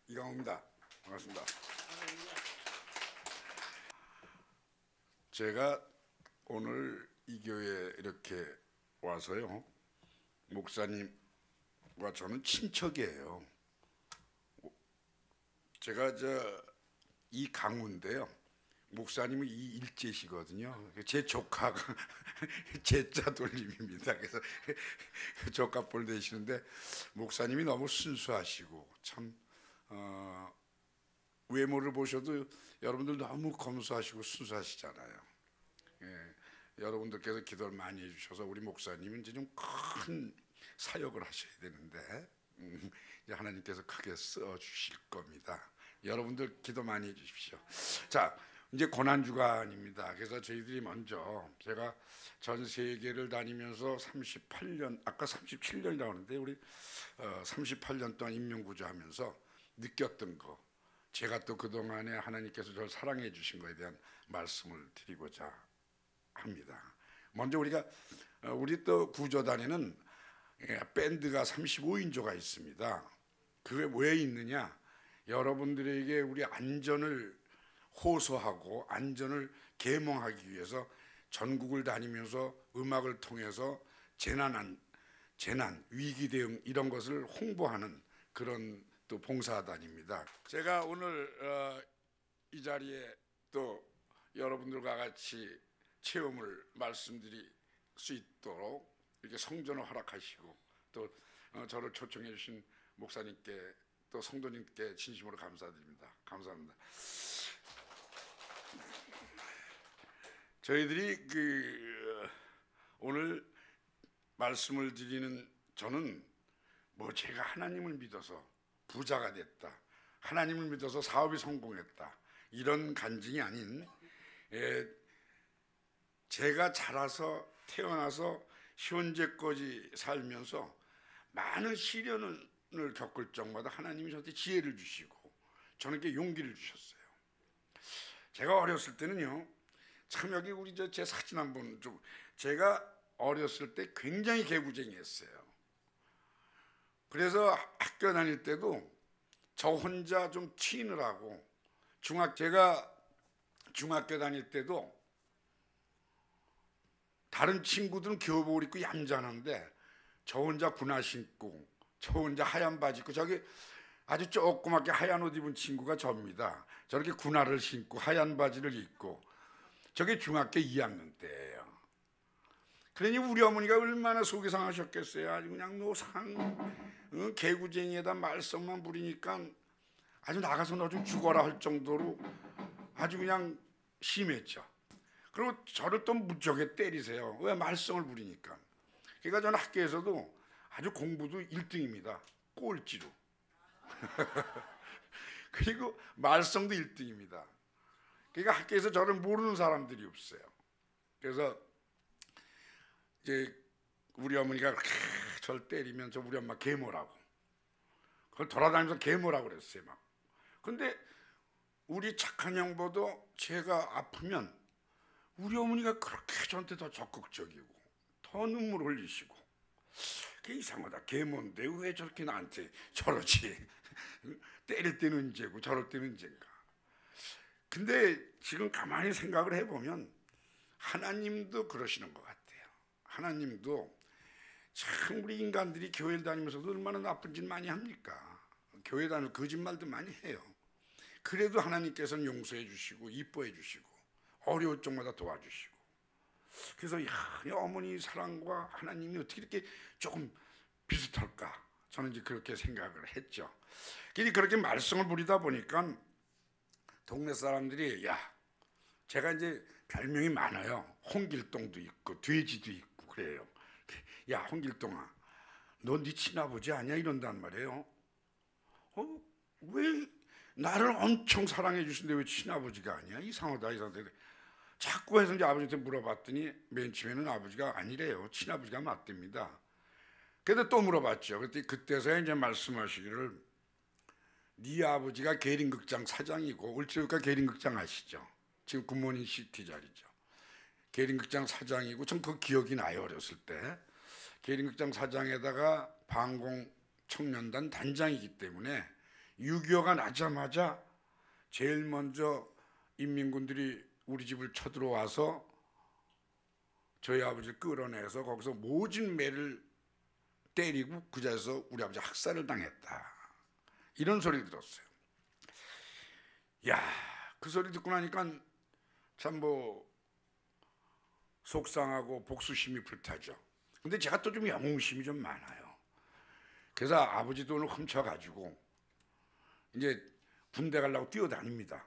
이강호입니다. 반갑습니다. 제가 오늘 이 교회에 이렇게 와서요, 목사님과 저는 친척이에요. 제가 이 강우인데요, 목사님은 이 일제시거든요. 제 조카가 제자 돌림입니다. 그래서 조카뻘 되시는데, 목사님이 너무 순수하시고 참 외모를 보셔도 여러분들 너무 검소하시고 순수하시잖아요. 예, 여러분들께서 기도를 많이 해주셔서 우리 목사님은 이제 좀 큰 사역을 하셔야 되는데 이제 하나님께서 크게 써주실 겁니다. 여러분들 기도 많이 해주십시오. 자, 이제 고난주간입니다. 그래서 저희들이 먼저, 제가 전 세계를 다니면서 38년, 아까 37년이라고 하는데 우리 38년 동안 인명구조하면서 느꼈던 거, 제가 또 그동안에 하나님께서 저를 사랑해 주신 거에 대한 말씀을 드리고자 합니다. 먼저 우리 또 구조단에는 밴드가 35인조가 있습니다. 그게 왜 있느냐? 여러분들에게 우리 안전을 호소하고 안전을 계몽하기 위해서 전국을 다니면서 음악을 통해서 재난, 위기 대응 이런 것을 홍보하는 그런 또 봉사단입니다. 제가 오늘 이 자리에 또 여러분들과 같이 체험을 말씀드릴 수 있도록 이렇게 성전을 허락하시고 또 저를 초청해 주신 목사님께 또 성도님께 진심으로 감사드립니다. 감사합니다. 저희들이 오늘 말씀을 드리는, 저는 제가 하나님을 믿어서 부자가 됐다, 하나님을 믿어서 사업이 성공했다, 이런 간증이 아닌, 제가 자라서 태어나서 현재까지 살면서 많은 시련을 겪을 적마다 하나님이 저한테 지혜를 주시고 저에게 용기를 주셨어요. 제가 어렸을 때는요, 참 여기 우리 제 사진 한번 좀, 제가 어렸을 때 굉장히 개구쟁이였어요. 그래서 학교 다닐 때도 저 혼자 좀 튀느라고, 제가 중학교 다닐 때도 다른 친구들은 교복을 입고 얌전한데 저 혼자 군화 신고, 저 혼자 하얀 바지 입고, 저기 아주 조그맣게 하얀 옷 입은 친구가 접니다. 저렇게 군화를 신고 하얀 바지를 입고, 저게 중학교 2학년 때예요. 그러니 우리 어머니가 얼마나 속이 상하셨겠어요. 아주 그냥 개구쟁이에다 말썽만 부리니까 아주 나가서 너 좀 죽어라 할 정도로 아주 그냥 심했죠. 그리고 저를 또 무지하게 때리세요. 왜? 말썽을 부리니까. 그러니까 저는 학교에서도 아주 공부도 1등입니다. 꼴찌로. 그리고 말썽도 1등입니다. 그러니까 학교에서 저를 모르는 사람들이 없어요. 그래서 이제 우리 어머니가 그렇게 저를 때리면 우리 엄마 계모라고, 그걸 돌아다니면서 계모라고 그랬어요 막. 근데 우리 착한 형보다 제가 아프면 우리 어머니가 그렇게 저한테 더 적극적이고 더 눈물 흘리시고, 그게 이상하다. 계모인데 왜 저렇게 나한테 저러지? 때릴 때는 언제고 저럴 때는 언젠가. 근데 지금 가만히 생각을 해보면 하나님도 그러시는 것 같아요. 하나님도 참 우리 인간들이 교회를 다니면서도 얼마나 나쁜 짓 많이 합니까? 교회 다니면서 거짓말도 많이 해요. 그래도 하나님께서는 용서해 주시고 이뻐해 주시고 어려울 적마다 도와주시고. 그래서 이 어머니 사랑과 하나님이 어떻게 이렇게 조금 비슷할까? 저는 이제 그렇게 생각을 했죠. 그렇게 말썽을 부리다 보니까 동네 사람들이, 제가 이제 별명이 많아요. 홍길동도 있고 돼지도 있고 그래요. 야, 홍길동아, 너 네 친아버지 아니야? 이런단 말이에요. 왜 나를 엄청 사랑해 주신데 왜 친아버지가 아니야? 이상하다. 자꾸 해서 이제 아버지한테 물어봤더니 맨 처음에는 아버지가 아니래요. 친아버지가 맞답니다. 그래도 또 물어봤죠. 그때서야 이제 말씀하시기를, 네 아버지가 계림극장 사장이고, 울주가 계림극장 아시죠? 지금 굿모닝 시티 자리죠. 계림극장 사장이고, 전 그 기억이 나요. 어렸을 때 계림극장 사장에다가 방공 청년단 단장이기 때문에 6.25가 나자마자 제일 먼저 인민군들이 우리 집을 쳐들어와서 저희 아버지를 끌어내서 거기서 모진 매를 때리고 그 자리에서 우리 아버지 학살을 당했다, 이런 소리를 들었어요. 야, 그 소리 듣고 나니까 참 뭐 속상하고 복수심이 불타죠. 근데 제가 또 좀 영웅심이 좀 많아요. 그래서 아버지 돈을 훔쳐가지고 이제 군대 가려고 뛰어다닙니다.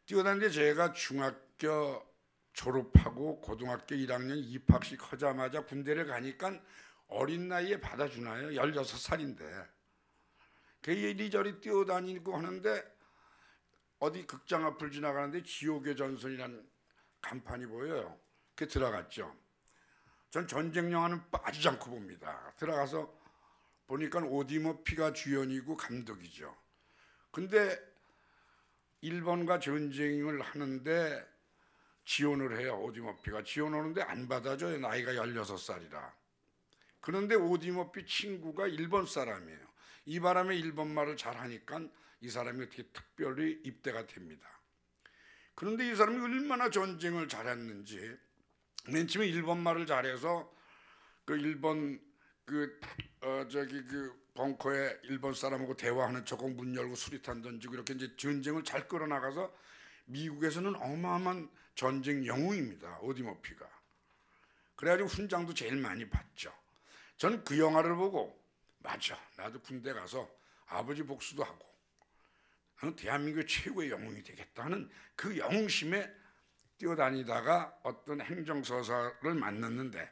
뛰어다니는데 제가 중학교 졸업하고 고등학교 1학년 입학식 하자마자 군대를 가니까 어린 나이에 받아주나요? 16살인데. 그 이리저리 뛰어다니고 하는데 어디 극장 앞을 지나가는데 지옥의 전선이라는 간판이 보여요. 그게 들어갔죠. 전 전쟁 영화는 빠지지 않고 봅니다. 들어가서 보니까 오디 머피가 주연이고 감독이죠. 근데 일본과 전쟁을 하는데 지원을 해요. 오디 머피가 지원하는데 안 받아줘요. 나이가 16살이라. 그런데 오디 머피 친구가 일본 사람이에요. 이 바람에 일본말을 잘하니까 이 사람이 어떻게 특별히 입대가 됩니다. 그런데 이 사람이 얼마나 전쟁을 잘했는지, 맨 처음에 일본말을 잘해서 그 일본 그 벙커에 일본 사람하고 대화하는 척하고 문 열고 수리탄 던지고 이렇게 이제 전쟁을 잘 끌어나가서 미국에서는 어마어마한 전쟁 영웅입니다. 오디 머피가. 그래가지고 훈장도 제일 많이 받죠. 저는 그 영화를 보고 맞아, 나도 군대 가서 아버지 복수도 하고 나는 대한민국의 최고의 영웅이 되겠다는 그 영웅심에 뛰어다니다가 어떤 행정서사를 만났는데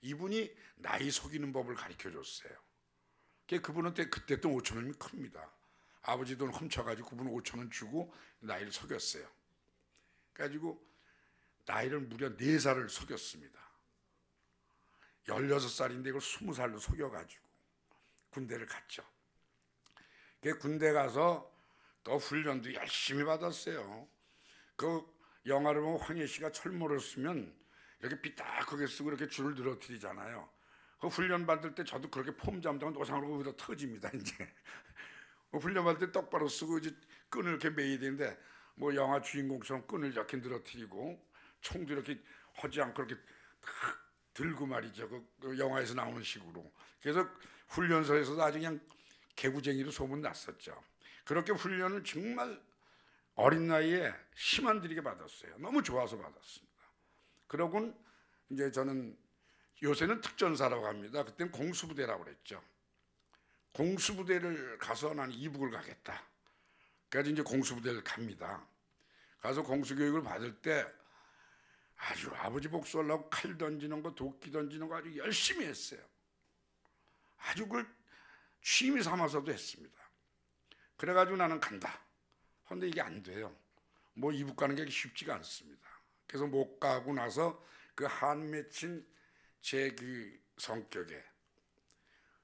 이분이 나이 속이는 법을 가르쳐줬어요. 그분은 그때 돈 5,000원이면 큽니다. 아버지 돈 훔쳐가지고 그분 5,000원 주고 나이를 속였어요. 그래가지고 나이를 무려 4살을 속였습니다. 16살인데 이걸 20살로 속여가지고 군대를 갔죠. 군대 가서 또 훈련도 열심히 받았어요. 그 영화를 보면 황해 씨가 철모를 쓰면 이렇게 삐딱하게 쓰고 이렇게 줄을 늘어뜨리잖아요. 그 훈련 받을 때 저도 그렇게 폼 잡다가 노상으로 거기다 터집니다. 이제 훈련 받을 때 똑바로 쓰고 이제 끈을 이렇게 매야 되는데 뭐 영화 주인공처럼 끈을 이렇게 늘어뜨리고 총도 이렇게 하지 않고 이렇게 탁 들고 말이죠. 그 영화에서 나오는 식으로. 그래서 훈련소에서도 아주 그냥 개구쟁이로 소문 났었죠. 그렇게 훈련을 정말 어린 나이에 힘안 들이게 받았어요. 너무 좋아서 받았습니다. 그러곤 이제 저는 요새는 특전사라고 합니다. 그때는 공수부대라고 그랬죠. 공수부대를 가서 나는 이북을 가겠다. 그래서 이제 공수부대를 갑니다. 가서 공수교육을 받을 때 아주 아버지 복수하려고 칼 던지는 거, 도끼 던지는 거 아주 열심히 했어요. 아주 그걸 취미 삼아서도 했습니다. 그래가지고 나는 간다. 그런데 이게 안 돼요. 뭐 이북 가는 게 쉽지가 않습니다. 그래서 못 가고 나서 그 한 맺힌 제 그 성격에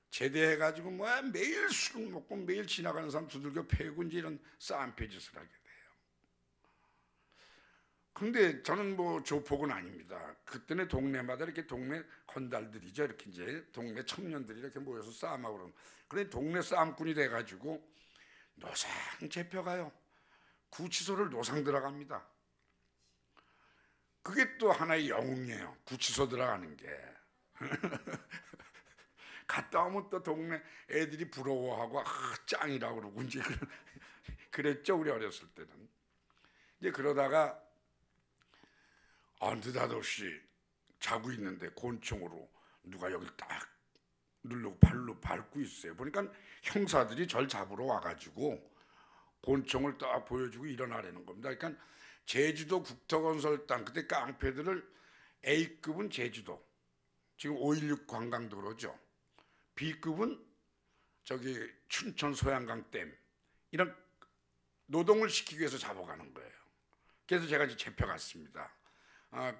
제대해가지고 뭐 매일 술 먹고 매일 지나가는 사람 두들겨 패고 이제 이런 쌈패 짓을 하게 돼요. 근데 저는 뭐 조폭은 아닙니다. 그때는 동네마다 이렇게 동네 건달들이죠. 이렇게 이제 동네 청년들이 이렇게 모여서 싸움하고 그러는. 그래 동네 싸움꾼이 돼가지고 노상 잡혀가요. 구치소를 노상 들어갑니다. 그게 또 하나의 영웅이에요. 구치소 들어가는 게. 갔다 오면 또 동네 애들이 부러워하고 짱이라고 그러고 이제 그랬죠. 우리 어렸을 때는. 이제 그러다가 느닷없이 자고 있는데 곤충으로 누가 여기 딱 누르고 발로 밟고 있어요. 보니까 형사들이 절 잡으러 와가지고 곤충을 딱 보여주고 일어나라는 겁니다. 그러니까 제주도 국토건설 땅, 그때 깡패들을 A급은 제주도, 지금 5.16 관광도로죠. B급은 저기 춘천 소양강 댐, 이런 노동을 시키기 위해서 잡아가는 거예요. 그래서 제가 이제 잡혀갔습니다.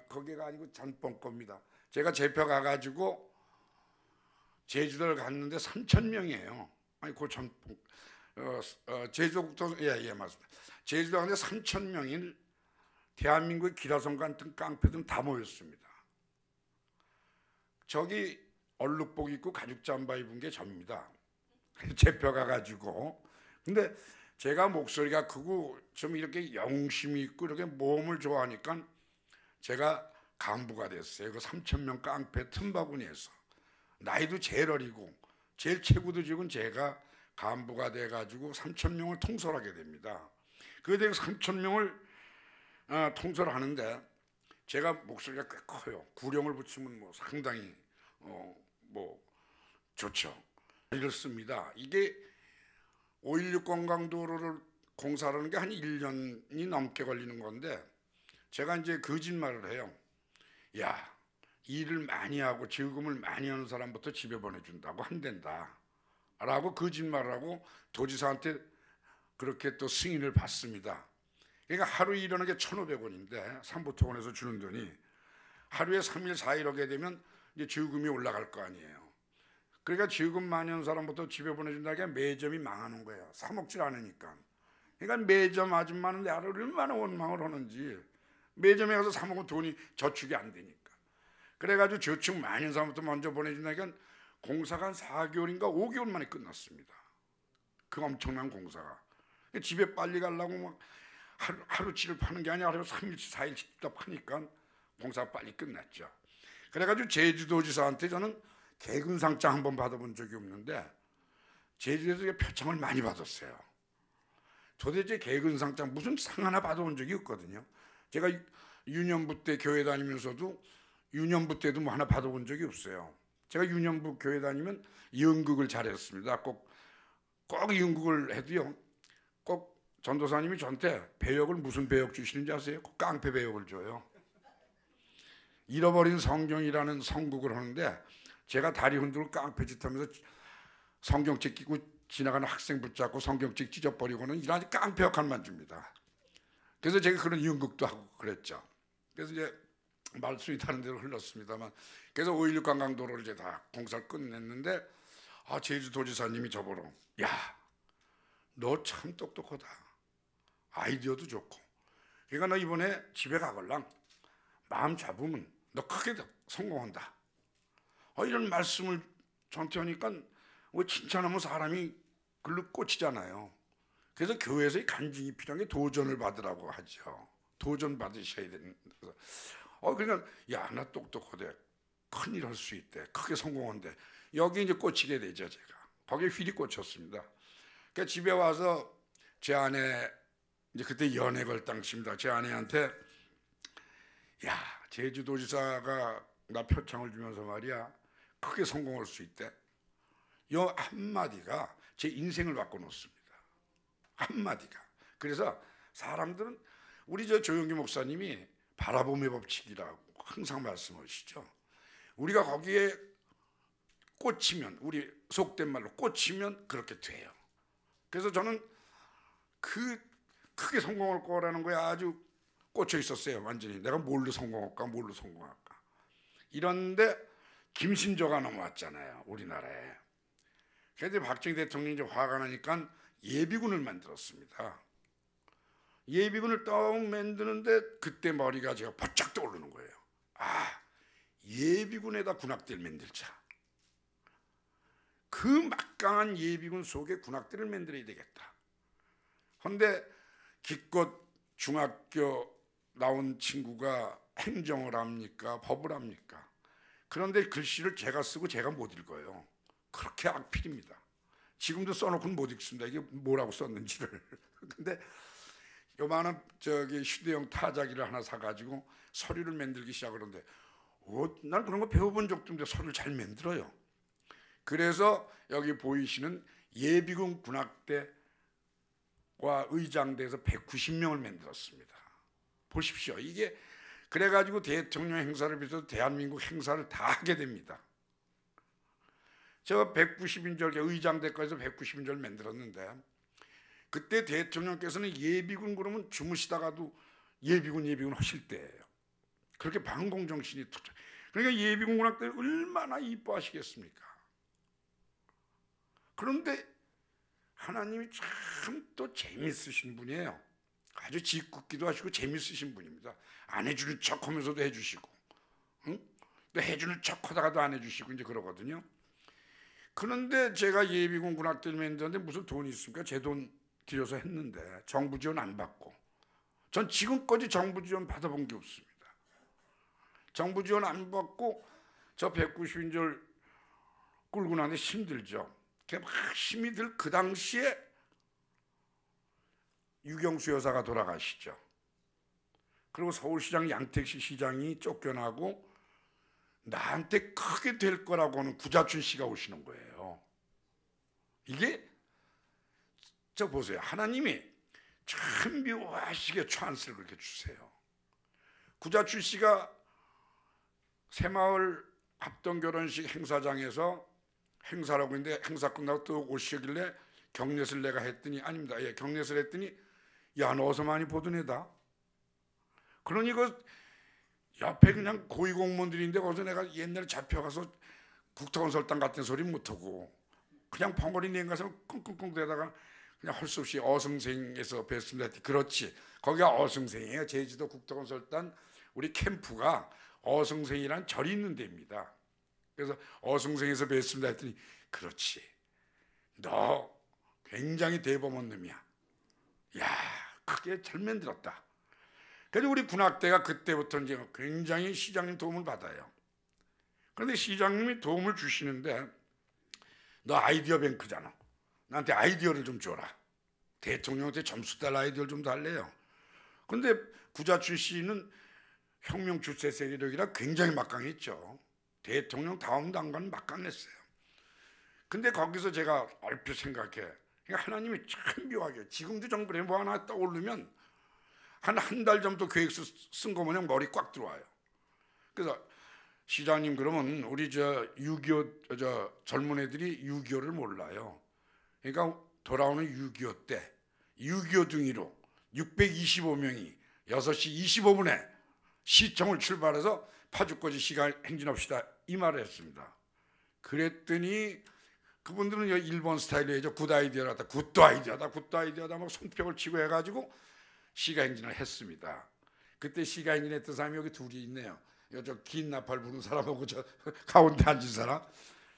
거기가 아니고 전번 겁니다. 제가 잡혀가가지고 제주도를 갔는데 3,000명이에요. 아니 그 제주도부터 예 맞습니다. 제주도 갔는데 3,000명인 대한민국의 기라성 같은 깡패들은 다 모였습니다. 저기 얼룩복 입고 가죽 잠바 입은 게 접니다. 잡혀가가지고 근데 제가 목소리가 크고 좀 이렇게 영심이 있고 이렇게 모험을 좋아하니까 제가 간부가 됐어요. 그 3,000명 깡패 틈바구니에서 나이도 제일 어리고 제일 체구도 적은 제가 간부가 돼가지고 3,000명을 통솔하게 됩니다. 그에 3,000명을 통솔하는데 제가 목소리가 꽤 커요. 구령을 붙이면 뭐 상당히 뭐 좋죠. 이렇습니다. 이게 5.16 관광도로를 공사하는 게 한 1년이 넘게 걸리는 건데 제가 이제 거짓말을 해요. 야, 일을 많이 하고 즐거움을 많이 하는 사람부터 집에 보내준다고 안 된다 라고 거짓말을 하고 도지사한테 그렇게 또 승인을 받습니다. 그러니까 하루 일하는 게 1,500원인데 삼부토건에서 주는 돈이 하루에 3일 4일 하게 되면 이제 즐금이 올라갈 거 아니에요. 그러니까 즐금 많이 하는 사람부터 집에 보내준다니까 매점이 망하는 거예요. 사 먹질 않으니까. 그러니까 매점 아줌마는 나를 얼마나 원망을 하는지, 매점에 가서 사 먹으면 돈이 저축이 안 되니까. 그래가지고 저축 많이 한 사람부터 먼저 보내준다니까 공사가 한 4개월인가 5개월 만에 끝났습니다. 그 엄청난 공사가. 집에 빨리 가려고 막 하루치를 파는 게 아니라 하루 3일치 4일치 다 파니까 공사가 빨리 끝났죠. 그래가지고 제주도지사한테 저는 개근상장 한번 받아본 적이 없는데 제주도에서 표창을 많이 받았어요. 도대체 개근상장 무슨 상 하나 받아본 적이 없거든요. 제가 유년부 때 교회 다니면서도 유년부 때도 뭐 하나 받아본 적이 없어요. 제가 유년부 교회 다니면 연극을 잘했습니다. 꼭 연극을 해도요. 꼭 전도사님이 저한테 배역을 무슨 배역 주시는지 아세요? 꼭 깡패 배역을 줘요. 잃어버린 성경이라는 성국을 하는데 제가 다리 흔들고 깡패짓 하면서 성경책 끼고 지나가는 학생 붙잡고 성경책 찢어버리고는 이런 깡패 역할만 줍니다. 그래서 제가 그런 연극도 하고 그랬죠. 그래서 이제 말씀이 다른 데로 흘렀습니다만, 그래서 5.16 관광도로를 이제 다 공사를 끝냈는데 제주도지사님이 저보러 야, 너 참 똑똑하다. 아이디어도 좋고. 그러니까 너 이번에 집에 가걸랑 마음 잡으면 너 크게 성공한다. 이런 말씀을 저한테 하니까 뭐 칭찬하면 사람이 글로 꽂히잖아요. 그래서 교회에서 간증이 필요한 게 도전을 받으라고 하죠. 도전 받으셔야 되는. 그러니까 야, 나 똑똑하대. 큰일 할 수 있대. 크게 성공한대. 여기 이제 꽂히게 되죠, 제가. 거기에 휠이 꽂혔습니다. 그러니까 집에 와서 제 아내, 이제 그때 연애 걸 당시입니다. 제 아내한테 야, 제주도지사가 나 표창을 주면서 말이야 크게 성공할 수 있대. 요 한마디가 제 인생을 바꿔놓습니다. 한마디가. 그래서 사람들은 우리 조영기 목사님이 바라봄의 법칙이라고 항상 말씀하시죠. 우리가 거기에 꽂히면, 우리 속된 말로 꽂히면 그렇게 돼요. 그래서 저는 크게 성공할 거라는 거에 아주 꽂혀 있었어요. 완전히 내가 뭘로 성공할까. 이런데 김신조가 넘어왔잖아요, 우리나라에. 그래서 박정희 대통령이 이제 화가 나니까 예비군을 만들었습니다. 예비군을 딱 만드는데 그때 머리가 제가 바짝 떠오르는 거예요. 예비군에다 군악대를 만들자. 그 막강한 예비군 속에 군악대를 만들어야 되겠다. 그런데 기껏 중학교 나온 친구가 행정을 합니까? 법을 합니까? 그런데 글씨를 제가 쓰고 제가 못 읽어요. 그렇게 악필입니다. 지금도 써놓고는 못 읽습니다. 이게 뭐라고 썼는지를. 근데 요만한 휴대용 타자기를 하나 사가지고 서류를 만들기 시작하는데 난 그런 거 배워본 적도 없는데 서류를 잘 만들어요. 그래서 여기 보이시는 예비군 군악대와 의장대에서 190명을 만들었습니다. 보십시오. 이게 그래가지고 대통령 행사를 비롯해서 대한민국 행사를 다 하게 됩니다. 제가 190인절 의장대까지 190인절 만들었는데 그때 대통령께서는 예비군 그러면 주무시다가도 예비군 하실 때예요. 그렇게 반공정신이 투철. 그러니까 예비군 군악대를 얼마나 이뻐하시겠습니까? 그런데 하나님이 참 또 재밌으신 분이에요. 아주 짓궂기도 하시고 재밌으신 분입니다. 안 해주는 척하면서도 해주시고, 또 해주는 척하다가도 안 해주시고 이제 그러거든요. 그런데 제가 예비군 군악대를 만드는데 무슨 돈이 있습니까? 제 돈 들여서 했는데 정부 지원 안 받고, 전 지금까지 정부 지원 받아본 게 없습니다. 정부 지원 안 받고 저 190인줄 끌고 나는데 힘들죠. 막 힘이 들 그 당시에 유경수 여사가 돌아가시죠. 그리고 서울시장 양택시 시장이 쫓겨나고 나한테 크게 될 거라고 하는 구자춘 씨가 오시는 거예요. 이게 저 보세요. 하나님이 참 묘하시게 찬스를 그렇게 주세요. 구자춘 씨가 새마을 합동 결혼식 행사장에서 행사라고 했는데 행사 끝나고 또 오시길래 경례를 내가 했더니 아닙니다. 예, 경례를 했더니 야, 너 어서 많이 보던 애다. 그러니 그 옆에 그냥 고위공무원들인데 거기서 내가 옛날에 잡혀가서 국토건설당 같은 소리 못하고 그냥 벙어리 내가서 끙끙끙 대다가 그냥 할 수 없이 어승생에서 뵀습니다. 그렇지, 거기가 어승생이에요. 제주도 국토건설단 우리 캠프가 어승생이란 절이 있는 데입니다. 그래서 어승생에서 뵀습니다 했더니 그렇지, 너 굉장히 대범한 놈이야. 야, 크게 잘 만들었다. 그래서 우리 군악대가 그때부터 이제 굉장히 시장님 도움을 받아요. 그런데 시장님이 도움을 주시는데 너 아이디어 뱅크잖아. 나한테 아이디어를 좀 줘라. 대통령한테 점수 달 아이디어를 좀 달래요. 그런데 구자춘 씨는 혁명 주체 세력이라 굉장히 막강했죠. 대통령 다음 당과는 막강했어요. 근데 거기서 제가 얼핏 생각해, 하나님이 참 묘하게 지금도 정부에 뭐 하나 떠오르면 한 달 전부터 계획서 쓴 거 모양 머리 꽉 들어와요. 그래서 시장님, 그러면 우리 저 6.25 저 젊은 애들이 6.25를 몰라요. 그러니까 돌아오는 6.25 때 6.25 등이로 625명이 6시 25분에 시청을 출발해서 파주까지 시간 행진합시다, 이 말을 했습니다. 그랬더니 그분들은 일본 스타일로 해죠. 굿 아이디어다, 굿 아이디어다, 굿 아이디어다 막 손뼉을 치고 해가지고 시가 행진을 했습니다. 그때 시가 행진했던 사람이 여기 둘이 있네요. 저 긴 나팔 부는 사람하고 저 가운데 앉은 사람.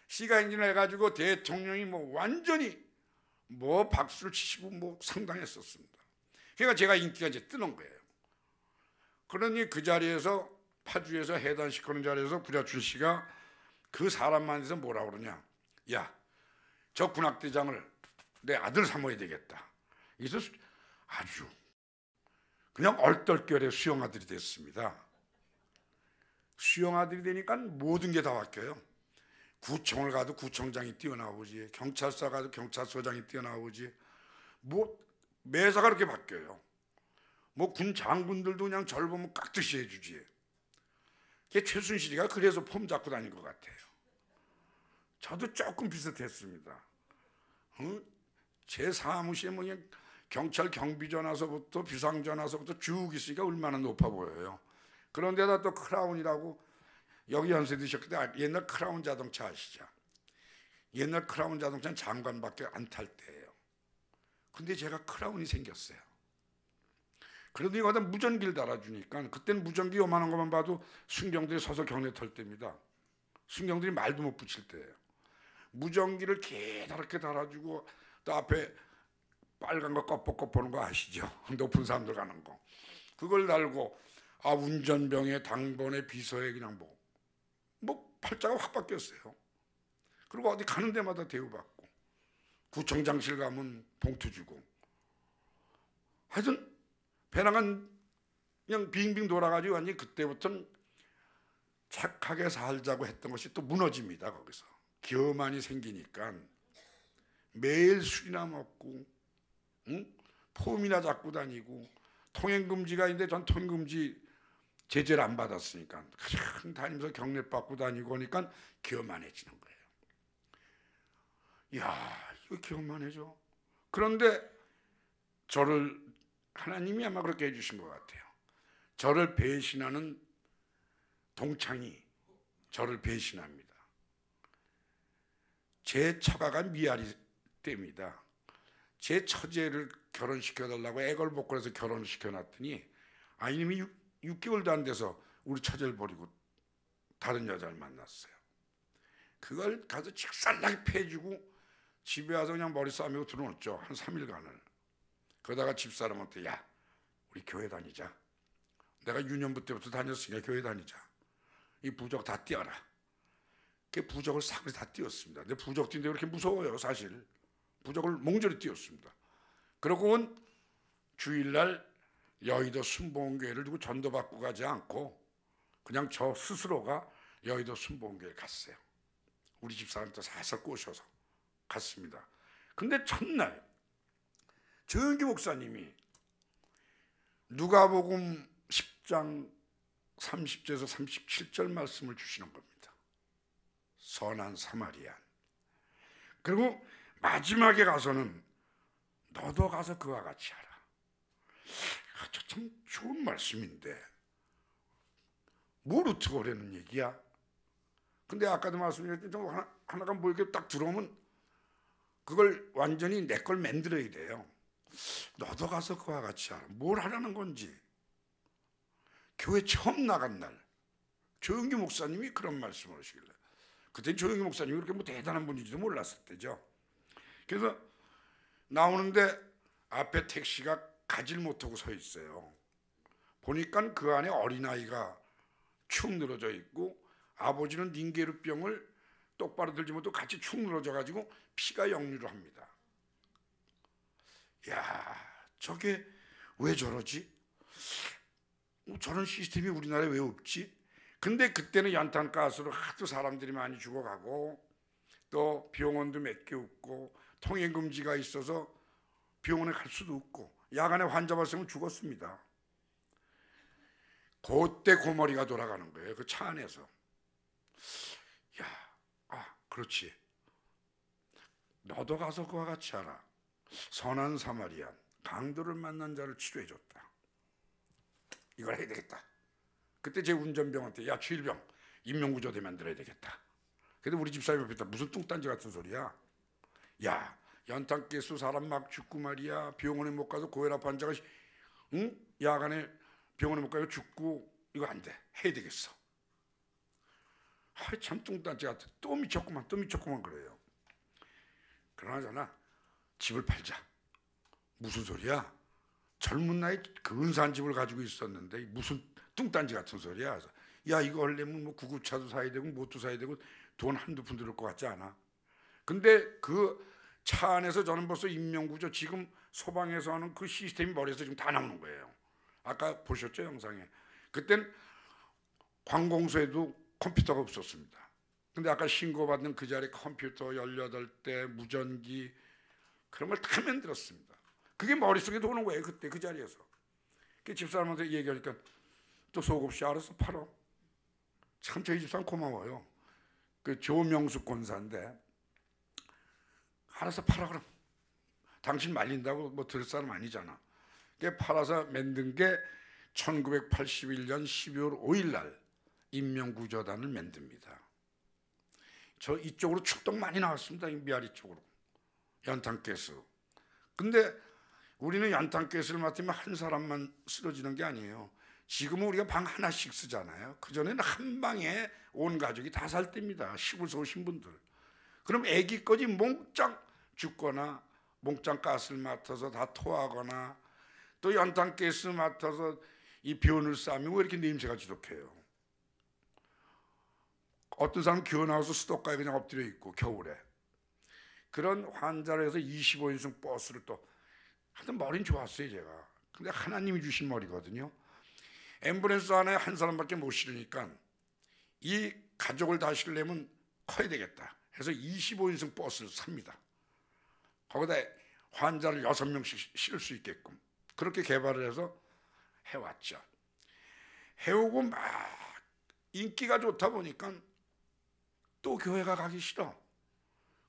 시가 행진을 해가지고 대통령이 뭐 완전히 뭐 박수를 치시고 뭐 상당했었습니다. 그러니까 제가 인기가 이제 뜨는 거예요. 그러니 그 자리에서 파주에서 해단식하는 자리에서 구자춘 씨가 그 사람만해서 뭐라 그러냐, 야, 저 군악대장을 내 아들 삼아야 되겠다. 그래서 아주 그냥 얼떨결에 수영아들이 됐습니다. 수영아들이 되니까 모든 게 다 바뀌어요. 구청을 가도 구청장이 뛰어나오지, 경찰서 가도 경찰서장이 뛰어나오지, 뭐 매사가 그렇게 바뀌어요. 뭐 군 장군들도 그냥 절 보면 깍듯이 해주지. 그게 최순실이가 그래서 폼 잡고 다닌 것 같아요. 저도 조금 비슷했습니다. 제 사무실에 뭐 그냥 경찰 경비전화서부터 비상전화서부터 쭉 있으니까 얼마나 높아 보여요. 그런데다 또 크라운이라고, 여기 연세 드셨을 때 옛날 크라운 자동차 아시죠? 옛날 크라운 자동차는 장관밖에 안 탈 때예요. 근데 제가 크라운이 생겼어요. 그런데 거기다 무전기를 달아주니까, 그때는 무전기 요만한 것만 봐도 순경들이 서서 경례 털 때입니다. 순경들이 말도 못 붙일 때예요. 무전기를 기다랗게 달아주고, 또 앞에 빨간 거 껍벅껍 보는 거 아시죠? 높은 사람들 가는 거. 그걸 달고, 아, 운전병에 당번에 비서에 그냥 뭐 팔자가 확 바뀌었어요. 그리고 어디 가는 데마다 대우받고, 구청장실 가면 봉투 주고, 하여튼 배낭은 그냥 빙빙 돌아가지고 완전히 그때부터는 착하게 살자고 했던 것이 또 무너집니다. 거기서 기어만이 생기니까 매일 술이나 먹고, 폼이나 잡고 다니고, 통행금지가 있는데 전 통행금지 제재를 안 받았으니까 그냥 다니면서 경례 받고 다니고 하니까 기어만해지는 거예요. 이야, 이거 기어만해져. 그런데 저를 하나님이 아마 그렇게 해주신 것 같아요. 저를 배신하는 동창이 저를 배신합니다. 제 처가가 미아리 때입니다. 제 처제를 결혼시켜달라고 애걸복걸해서 결혼을 시켜놨더니 아이님이 6개월도 안 돼서 우리 처제를 버리고 다른 여자를 만났어요. 그걸 가서 직살나게 패주고 집에 와서 그냥 머리 싸매고 들어놓죠. 한 3일간을. 그러다가 집사람한테 야 우리 교회 다니자. 내가 유년부 때부터 다녔으니까 교회 다니자. 이 부적 다 띄어라. 그 부적을 사그리 다 띄었습니다. 근데 부적 띄는데 왜 이렇게 무서워요 사실. 부적을 몽졸히 띄웠습니다. 그러고는 주일날 여의도 순복음교회를 두고 전도받고 가지 않고 그냥 저 스스로가 여의도 순복음교회에 갔어요. 우리 집사람도 살살 꼬셔서 갔습니다. 근데 첫날 조영기 목사님이 누가복음 10장 30절에서 37절 말씀을 주시는 겁니다. 선한 사마리안. 그리고 마지막에 가서는 너도 가서 그와 같이 하라. 참 좋은 말씀인데 뭘 어떻게 하라는 얘기야? 근데 아까도 말씀드렸지만 하나가 뭐 이렇게 딱 들어오면 그걸 완전히 내 걸 만들어야 돼요. 너도 가서 그와 같이 하라. 뭘 하라는 건지. 교회 처음 나간 날 조영기 목사님이 그런 말씀을 하시길래 그때 조영기 목사님이 그렇게 뭐 대단한 분인지도 몰랐을 때죠. 그래서 나오는데 앞에 택시가 가질 못하고 서 있어요. 보니까 그 안에 어린아이가 축 늘어져 있고 아버지는 닌게르병을 똑바로 들지 못하고 같이 축 늘어져 가지고 피가 역류를 합니다. 야, 저게 왜 저러지? 저런 시스템이 우리나라에 왜 없지? 근데 그때는 연탄가스로 하도 사람들이 많이 죽어가고 또 병원도 몇 개 없고 통행금지가 있어서 병원에 갈 수도 없고 야간에 환자 발생은 죽었습니다. 그때 고머리가 돌아가는 거예요. 그 차 안에서. 야, 그렇지. 너도 가서 그와 같이 하라. 선한 사마리안, 강도를 만난 자를 치료해줬다. 이걸 해야 되겠다. 그때 제 운전병한테 야 주일병 인명구조대 만들어야 되겠다. 근데 우리 집사람 옆에 있다. 무슨 뚱딴지 같은 소리야. 야 연탄가스 사람 막 죽고 말이야. 병원에 못 가서 고혈압 환자가 야간에 병원에 못 가서 죽고 이거 안 돼. 해야 되겠어. 참 뚱딴지 같아. 또 미쳤구만 그래요. 그러나저나 집을 팔자. 무슨 소리야? 젊은 나이 근사한 집을 가지고 있었는데 무슨 뚱딴지 같은 소리야. 야 이거 하려면 뭐 구급차도 사야 되고 뭣도 사야 되고 돈 한두 푼 들을 것 같지 않아? 근데 그 차 안에서 저는 벌써 인명구조 지금 소방에서 하는 그 시스템이 머리에서 지금 다 나오는 거예요. 아까 보셨죠 영상에. 그땐 관공서에도 컴퓨터가 없었습니다. 근데 아까 신고받는 그 자리에 컴퓨터 18대 무전기 그런 걸 다 만들었습니다. 그게 머릿속에 도는 거예요. 그때 그 자리에서. 그 집사람한테 얘기하니까 또 속 없이 알아서 팔어. 참 저희 집사람 고마워요. 그 조명숙 권사인데 알아서 팔아 그럼. 당신 말린다고 뭐 들을 사람 아니잖아. 그게 팔아서 만든 게 1981년 12월 5일 날 인명구조단을 만듭니다. 저 이쪽으로 축덕 많이 나왔습니다. 미아리 쪽으로. 연탄가스. 근데 우리는 연탄가스를 맡으면 한 사람만 쓰러지는 게 아니에요. 지금은 우리가 방 하나씩 쓰잖아요. 그전에는 한 방에 온 가족이 다 살 때입니다. 시골에서 오신 분들. 그럼 애기까지 몽땅 죽거나 몽땅 가스를 맡아서 다 토하거나 또 연탄가스 맡아서 이 변을 싸면 왜 이렇게 냄새가 지독해요? 어떤 사람은 기어 나와서 수도가에 그냥 엎드려 있고 겨울에. 그런 환자를 해서 25인승 버스를 또 하여튼 머리는 좋았어요 제가. 근데 하나님이 주신 머리거든요. 앰뷸런스 안에 한 사람밖에 못 실으니까 이 가족을 다 실려면 커야 되겠다 해서 25인승 버스를 삽니다. 거기다 환자를 6명씩 실을 수 있게끔 그렇게 개발을 해서 해왔죠. 해오고 막 인기가 좋다 보니까 또 교회가 가기 싫어.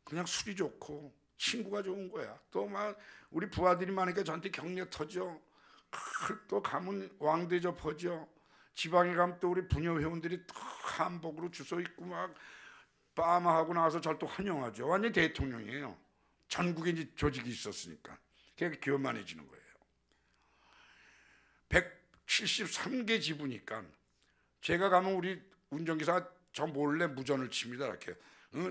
그냥 술이 좋고 친구가 좋은 거야. 또 막 우리 부하들이 많으니까 저한테 격려 터져. 또 가면 왕대접 하죠. 지방에 가면 또 우리 부녀 회원들이 한복으로 주소 입고 막 빠마하고 나와서 저를 또 환영하죠. 완전 대통령이에요. 전국에 이제 조직이 있었으니까. 그게 교만해지는 거예요. 173개 지부니까 제가 가면 우리 운전기사가 저 몰래 무전을 칩니다. 이렇게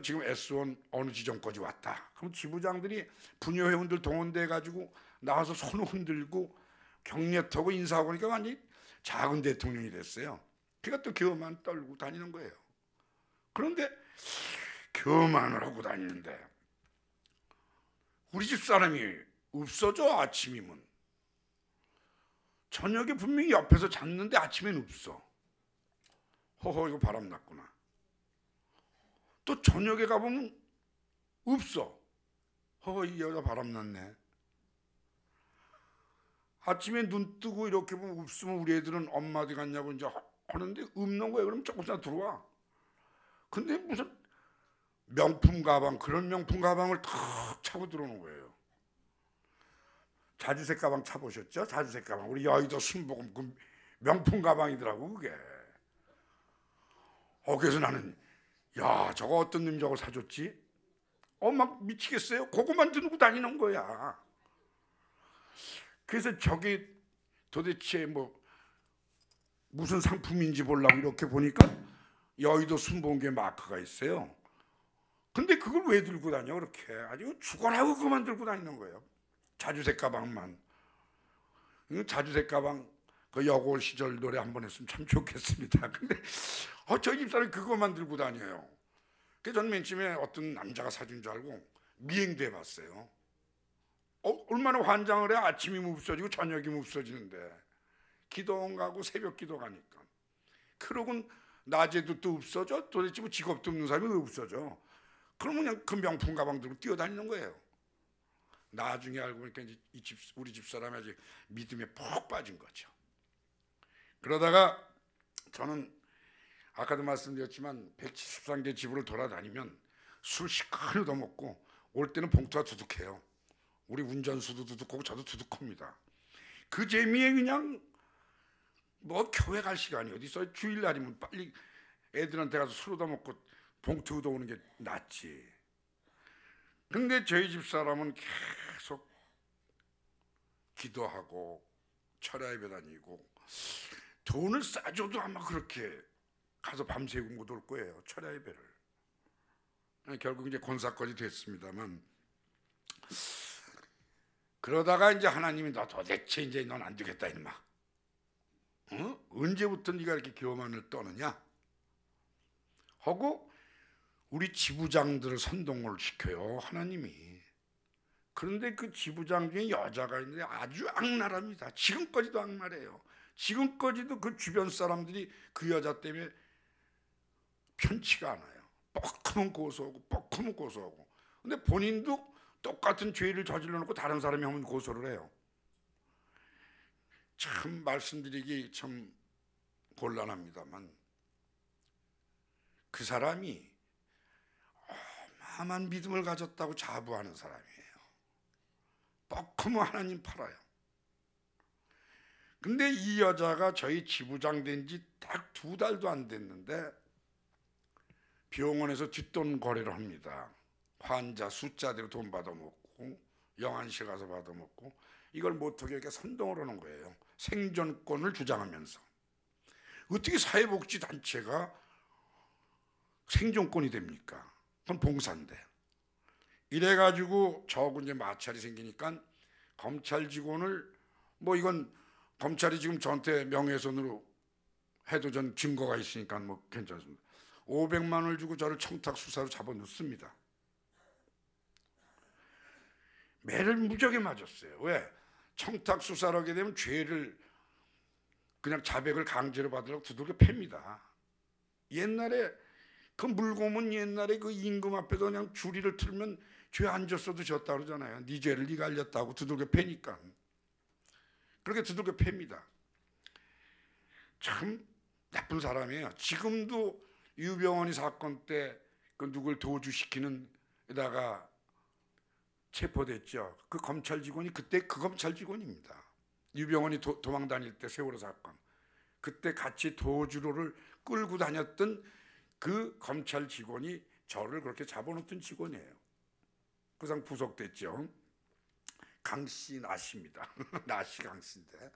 지금 S1 어느 지점까지 왔다. 그럼 지부장들이 부녀회원들 동원돼 가지고 나와서 손을 흔들고 격려 타고 인사하고 하니까 완전히 작은 대통령이 됐어요. 그가 또 교만 떨고 다니는 거예요. 그런데 교만을 하고 다니는데 우리 집 사람이 없어져. 아침이면 저녁에 분명히 옆에서 잤는데 아침엔 없어. 허허, 이거 바람났구나. 또 저녁에 가보면 없어. 허허, 이 여자 바람났네. 아침에 눈 뜨고 이렇게 보면 없으면 우리 애들은 엄마 어디 갔냐고 이제 하는데 없는 거예요. 그럼 조금씩 들어와. 근데 무슨 명품 가방, 그런 명품 가방을 탁 차고 들어오는 거예요. 자주색 가방 차보셨죠? 자주색 가방. 우리 여의도 순복음 그 명품 가방이더라고 그게. 그래서 나는 야, 저거 어떤 놈 저걸 사줬지? 막 미치겠어요. 그거만 들고 다니는 거야. 그래서 저게 도대체 뭐 무슨 상품인지 보려고 이렇게 보니까 여의도 순복음교회 마크가 있어요. 근데 그걸 왜 들고 다녀 그렇게? 아주 죽어라고 그것만 들고 다니는 거예요. 자주색 가방만. 자주색 가방 그 여고 시절 노래 한번 했으면 참 좋겠습니다. 근데 저희 집사람이 그것만 들고 다녀요. 그래서 저는 맨 처음에 어떤 남자가 사준 줄 알고 미행도 해봤어요. 얼마나 환장을 해. 아침이 없어지고 저녁이 없어지는데 기도원 가고 새벽 기도 가니까. 그러고는 낮에도 또 없어져. 도대체 뭐 직업도 없는 사람이 왜 없어져? 그러면 그냥 그 명품 가방 들고 뛰어다니는 거예요. 나중에 알고 보니까 이제 우리 집 사람이 아주 믿음에 푹 빠진 거죠. 그러다가 저는 아까도 말씀드렸지만 173개 지부를 돌아다니면 술 시커니 얻어먹고 올 때는 봉투가 두둑해요. 우리 운전수도 두둑하고 저도 두둑합니다. 그 재미에 그냥 뭐 교회 갈 시간이 어디 있어요. 주일날이면 빨리 애들한테 가서 술 얻어먹고 봉투 얻어오는 게 낫지. 근데 저희 집 사람은 계속 기도하고 철야 예배 다니고 돈을 싸줘도 아마 그렇게 가서 밤새고 못 올 거예요. 철야 예배를. 결국 이제 권사까지 됐습니다만, 그러다가 이제 하나님이 너 도대체 이제 넌 안 되겠다 임마. 언제부터 네가 이렇게 교만을 떠느냐 하고 우리 지부장들을 선동을 시켜요, 하나님이. 그런데 그 지부장 중에 여자가 있는데 아주 악랄합니다. 지금까지도 악랄해요. 지금까지도 그 주변 사람들이 그 여자 때문에 편치가 않아요. 뻑하면 고소하고 뻑하면 고소하고. 근데 본인도 똑같은 죄를 저질러 놓고 다른 사람이 하면 고소를 해요. 참 말씀드리기 참 곤란합니다만 그 사람이 어마어마한 믿음을 가졌다고 자부하는 사람이에요. 뻑하면 하나님 팔아요. 근데 이 여자가 저희 지부장 된 지 딱 2달도 안 됐는데 병원에서 뒷돈 거래를 합니다. 환자 숫자대로 돈 받아먹고 영안실 가서 받아먹고 이걸 못하게 이렇게 선동을 하는 거예요. 생존권을 주장하면서. 어떻게 사회복지단체가 생존권이 됩니까? 그건 봉사인데. 이래가지고 저하고 이제 마찰이 생기니까 검찰 직원을 뭐 이건 검찰이 지금 저한테 명예훼손으로 해도 전 증거가 있으니까 뭐 괜찮습니다. 500만 원을 주고 저를 청탁 수사로 잡아놓습니다. 매를 무지하게 맞았어요. 왜? 청탁 수사를 하게 되면 죄를 그냥 자백을 강제로 받으려고 두들겨 팹니다. 옛날에 그 물고문 옛날에 그 임금 앞에서 그냥 주리를 틀면 죄 안 졌어도 졌다 그러잖아요. 네 죄를 네가 알렸다고 두들겨 패니까. 그렇게 두들겨 팹니다. 참 나쁜 사람이에요. 지금도 유병원이 사건 때 그 누굴 도주시키는 데다가 체포됐죠. 그 검찰 직원이 그때 그 검찰 직원입니다. 유병원이 도망 다닐 때 세월호 사건 그때 같이 도주로를 끌고 다녔던 그 검찰 직원이 저를 그렇게 잡아놓던 직원이에요. 그 사람 구속됐죠. 강씨 나씨입니다. 나씨 강씨인데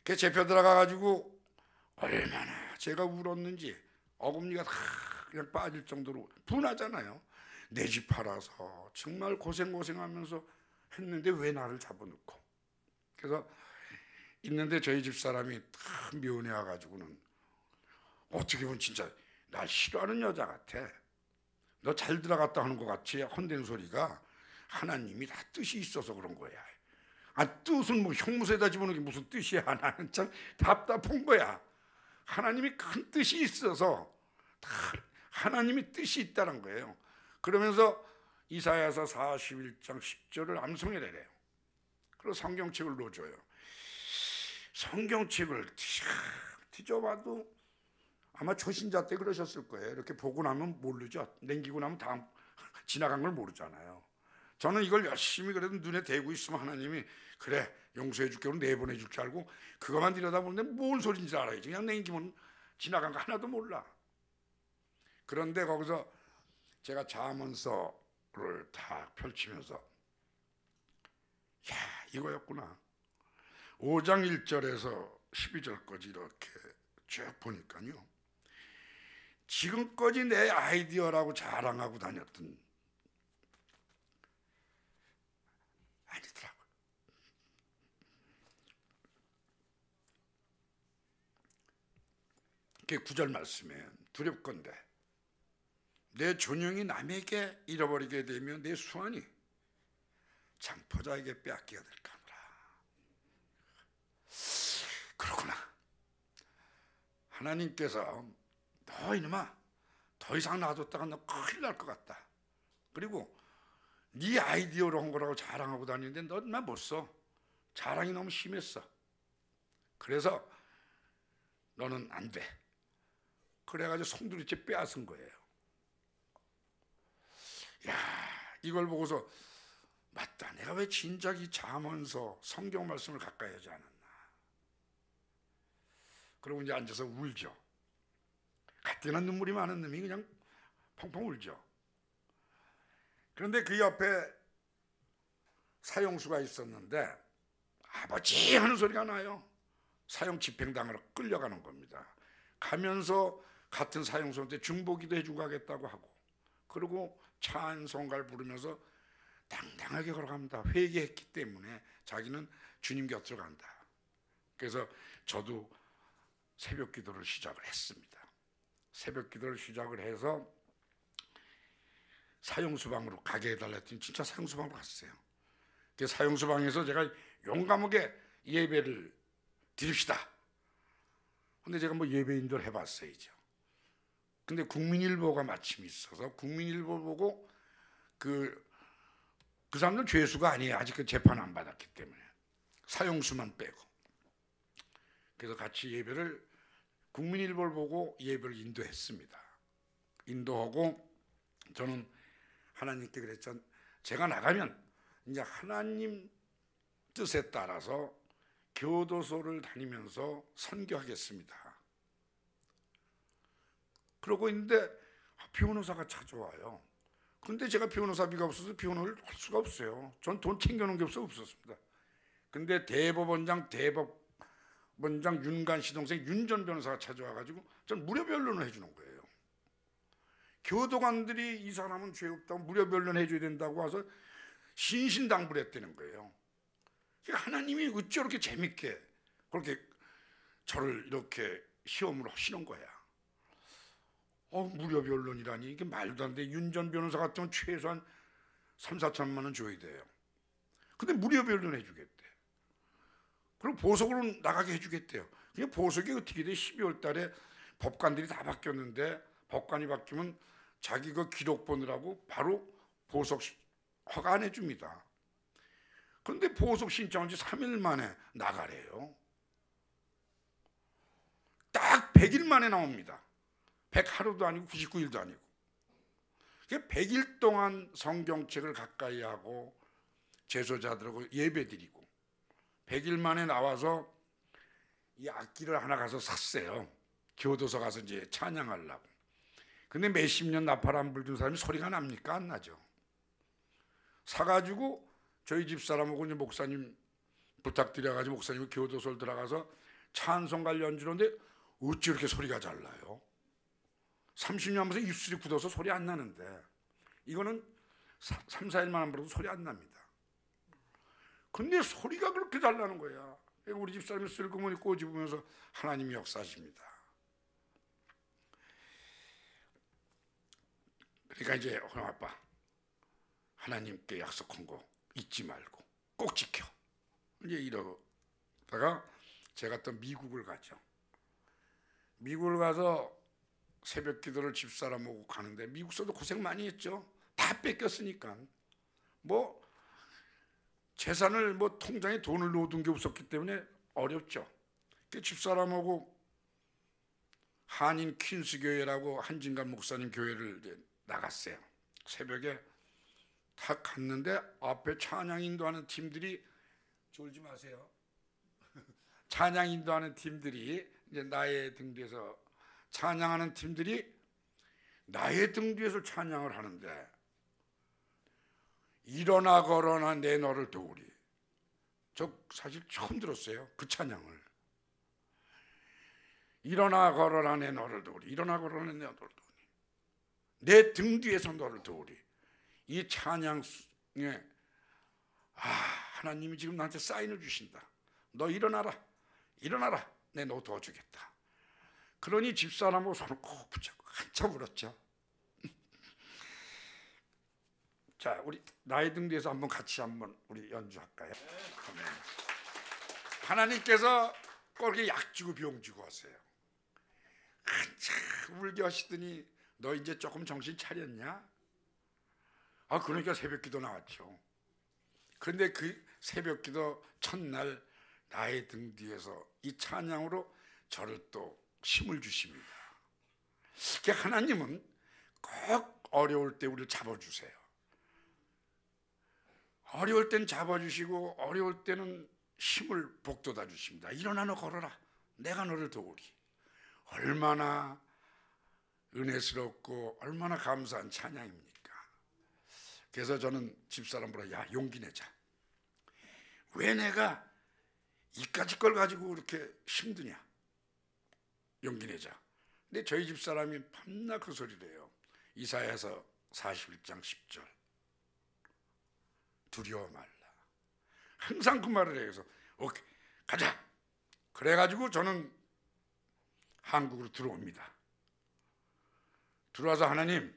그 재표 들어가가지고 얼마나 제가 울었는지 어금니가 다 그냥 빠질 정도로 분하잖아요. 내 집 팔아서 정말 고생하면서 했는데 왜 나를 잡아놓고. 그래서 있는데 저희 집 사람이 다 면회 와가지고는 어떻게 보면 진짜 날 싫어하는 여자 같아. 너 잘 들어갔다 하는 것 같이 헌된 소리가 하나님이 다 뜻이 있어서 그런 거야. 뜻은 뭐 형무소에다 집어넣는 게 무슨 뜻이야. 나는 참 답답한 거야. 하나님이 큰 뜻이 있어서 다 하나님이 뜻이 있다는 거예요. 그러면서 이사야서 41장 10절을 암송해내래요. 그리고 성경책을 넣어줘요. 성경책을 뒤져봐도 아마 초신자 때 그러셨을 거예요. 이렇게 보고 나면 모르죠. 남기고 나면 다음 지나간 걸 모르잖아요. 저는 이걸 열심히 그래도 눈에 대고 있으면 하나님이 그래 용서해 줄게 오늘 내보내 줄 줄 알고 그것만 들여다보는데 뭔 소리인지 알아야지. 그냥 남기면 지나간 거 하나도 몰라. 그런데 거기서 제가 잠언서를 다 펼치면서 야 이거였구나. 5장 1절에서 12절까지 이렇게 쭉 보니까요. 지금까지 내 아이디어라고 자랑하고 다녔던 아니더라고요. 그게 9절 말씀에 두렵건대 내 존영이 남에게 잃어버리게 되면 내 수완이 장포자에게 빼앗기게 될까 하노라. 그렇구나. 하나님께서 너 이놈아 더 이상 놔뒀다가 너 큰일 날 것 같다. 그리고 네 아이디어로 한 거라고 자랑하고 다니는데 너 나 못 써. 자랑이 너무 심했어. 그래서 너는 안 돼. 그래가지고 송두리째 빼앗은 거예요. 야 이걸 보고서 맞다. 내가 왜 진작 이 잠언서 성경 말씀을 가까이 하지 않았나. 그러고 이제 앉아서 울죠. 가뜩이나 눈물이 많은 놈이 그냥 펑펑 울죠. 그런데 그 옆에 사형수가 있었는데 아버지 하는 소리가 나요. 사형 집행당하러 끌려가는 겁니다. 가면서 같은 사형수한테 중보기도 해주고 가겠다고 하고 그리고 찬송가를 부르면서 당당하게 걸어갑니다. 회개했기 때문에 자기는 주님 곁으로 간다. 그래서 저도 새벽 기도를 시작을 했습니다. 새벽 기도를 시작을 해서 사형수방으로 가게 해달라 했더니 진짜 사형수방으로 갔어요. 그 사형수방에서 제가 용감하게 예배를 드립시다. 근데 제가 뭐 예배 인도를 해봤어야죠. 근데 국민일보가 마침 있어서 국민일보 보고 그 사람들 죄수가 아니에요. 아직 그 재판 안 받았기 때문에 사형수만 빼고. 그래서 같이 예배를 국민일보를 보고 예배를 인도했습니다. 인도하고 저는 하나님께 그랬죠. 제가 나가면 이제 하나님 뜻에 따라서 교도소를 다니면서 선교하겠습니다. 그러고 있는데 변호사가 찾아와요. 근데 제가 변호사비가 없어서 변호를 할 수가 없어요. 전 돈 챙겨놓은 게 없었습니다. 근데 대법원장 윤관 씨 동생 윤 전 변호사가 찾아와가지고 전 무료 변론을 해주는 거예요. 교도관들이 이 사람은 죄 없다고 무료 변론 해줘야 된다고 와서 신신당부를 했다는 거예요. 하나님이 어찌 저렇게 재밌게 그렇게 저를 이렇게 시험을 하시는 거야. 무료 변론이라니 이게 말도 안 돼. 윤 전 변호사 같으면 최소한 3-4천만 원 줘야 돼요. 근데 무료 변론 해주겠대. 그리고 보석으로 나가게 해주겠대요. 그게 보석이 어떻게 돼? 12월 달에 법관들이 다 바뀌었는데 법관이 바뀌면 자기 그 기록 보느라고 바로 보석 허가 안 해줍니다. 그런데 보석 신청한 지 3일 만에 나가래요. 딱 100일 만에 나옵니다. 100하루도 아니고 99일도 아니고. 100일 동안 성경책을 가까이 하고 제소자들하고 예배드리고 100일 만에 나와서 이 악기를 하나 가서 샀어요. 교도소 가서 이제 찬양하려고. 근데 몇십 년 나팔 안 불던 사람이 소리가 납니까? 안 나죠. 사가지고 저희 집사람하고 이제 목사님 부탁드려가지고 목사님이 교도소를 들어가서 찬송가를 연주하는데 어찌 이렇게 소리가 잘 나요? 30년 하면서 입술이 굳어서 소리 안 나는데 이거는 3, 4일만 안 불어도 소리 안 납니다. 근데 소리가 그렇게 잘 나는 거야. 우리 집사람이 슬그머니 꼬집으면서 하나님이 역사하십니다. 그러니까 이제 그럼 아빠, 하나님께 약속한 거 잊지 말고 꼭 지켜. 이제 이러다가 제가 또 미국을 가죠. 미국을 가서 새벽 기도를 집사람하고 가는데 미국서도 고생 많이 했죠. 다 뺏겼으니까. 뭐 재산을 뭐 통장에 돈을 넣어둔 게 없었기 때문에 어렵죠. 집사람하고 한인 퀸스 교회라고 한진관 목사님 교회를 이제 나갔어요. 새벽에 다 갔는데 앞에 찬양 인도하는 팀들이, 졸지 마세요. 찬양 인도하는 팀들이 이제 나의 등 뒤에서 찬양하는 팀들이 나의 등 뒤에서 찬양을 하는데, 일어나 걸어나 내 너를 도우리. 저 사실 처음 들었어요, 그 찬양을. 일어나 걸어나 내 너를 도우리. 일어나 걸어나 내 너를 도우리. 내 등 뒤에서 너를 도우리. 이 찬양에 하나님이 지금 나한테 사인을 주신다. 너 일어나라. 일어나라. 내 너 도와주겠다. 그러니 집사람하고 손을 꼭 붙잡고 한참 울었죠. 자, 우리 나의 등 뒤에서 한번 같이 한번 우리 연주할까요? 아멘. 하나님께서 꼭 이렇게 약 주고 병 주고 하세요. 한참 울게 하시더니 너 이제 조금 정신 차렸냐? 그러니까 새벽기도 나왔죠. 그런데 그 새벽기도 첫날 나의 등 뒤에서 이 찬양으로 저를 또 힘을 주십니다. 하나님은 꼭 어려울 때 우리를 잡아주세요. 어려울 땐 잡아주시고 어려울 때는 힘을 북돋아 주십니다. 일어나 너 걸어라. 내가 너를 도우리. 얼마나 은혜스럽고 얼마나 감사한 찬양입니까? 그래서 저는 집사람보다 야, 용기 내자. 왜 내가 이까짓 걸 가지고 이렇게 힘드냐? 용기 내자. 근데 저희 집사람이 밤낮 그 소리를 해요. 이사야서 41장 10절. 두려워 말라. 항상 그 말을 해요. 그래서 오케이, 가자. 그래가지고 저는 한국으로 들어옵니다. 들어와서 하나님,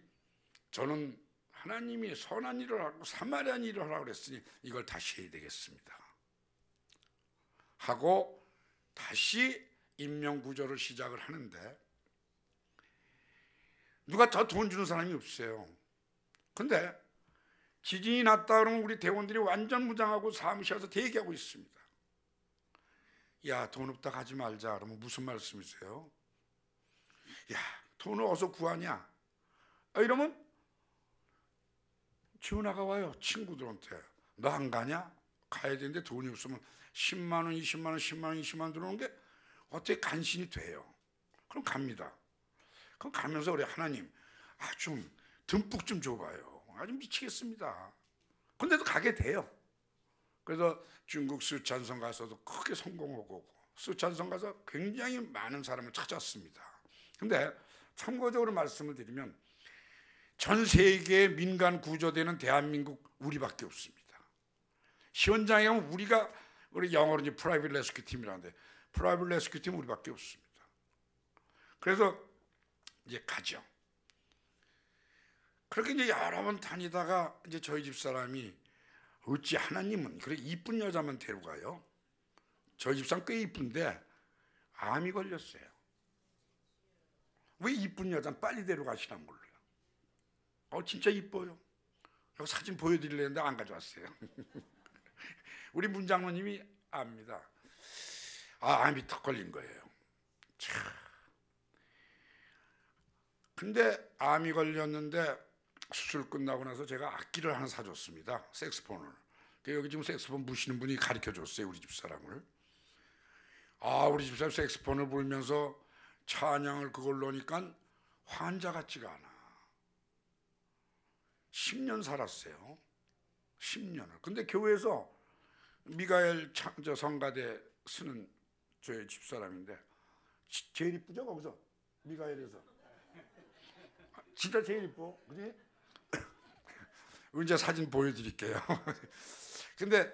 저는 하나님이 선한 일을 하고 사마리안 일을 하라고 그랬으니 이걸 다시 해야 되겠습니다 하고 다시 인명구조를 시작을 하는데 누가 더 돈 주는 사람이 없어요. 근데 지진이 났다 그러면 우리 대원들이 완전 무장하고 사무실에서 대기하고 있습니다. 야, 돈 없다 가지 말자. 그러면 무슨 말씀이세요? 야, 돈을 어디서 구하냐? 이러면 전화가 와요. 친구들한테. 너 안 가냐? 가야 되는데 돈이 없으면 10만 원, 20만 원, 10만 원, 20만 원 들어오는 게 어떻게 간신히 돼요? 그럼 갑니다. 그럼 가면서 우리 하나님, 좀 듬뿍 좀 줘봐요. 아주 미치겠습니다. 근데도 가게 돼요. 그래서 중국 쓰촨성 가서도 크게 성공하고 쓰촨성 가서 굉장히 많은 사람을 찾았습니다. 근데 참고적으로 말씀을 드리면 전 세계에 민간 구조되는 대한민국 우리밖에 없습니다. 시원장에 가면 우리 영어로 이제 프라이빗 레스큐 팀이라는데 프라이빗 레스큐 팀 우리밖에 없습니다. 그래서 이제 가죠. 그렇게 이제 여러 번 다니다가 이제 저희 집사람이 어찌 하나님은 그래 이쁜 여자만 데려가요? 저희 집사람 꽤 이쁜데 암이 걸렸어요. 왜 이쁜 여자는 빨리 데려가시나 몰라요. 진짜 이뻐요. 여기 사진 보여드리려는데 안 가져왔어요. 우리 문장로님이 압니다. 암이 턱 걸린 거예요. 참. 근데 암이 걸렸는데 수술 끝나고 나서 제가 악기를 하나 사줬습니다. 색스폰을. 여기 지금 색스폰 부시는 분이 가르쳐줬어요, 우리 집사람을. 우리 집사람 색스폰을 불면서 찬양을 그걸로 하니까 환자 같지가 않아. 10년 살았어요. 10년을. 근데 교회에서 미가엘 성가대 쓰는 저희 집사람인데 제일 이쁘죠, 거기서? 미가엘에서. 진짜 제일 이뻐, 그지? 이제 사진 보여드릴게요. 근데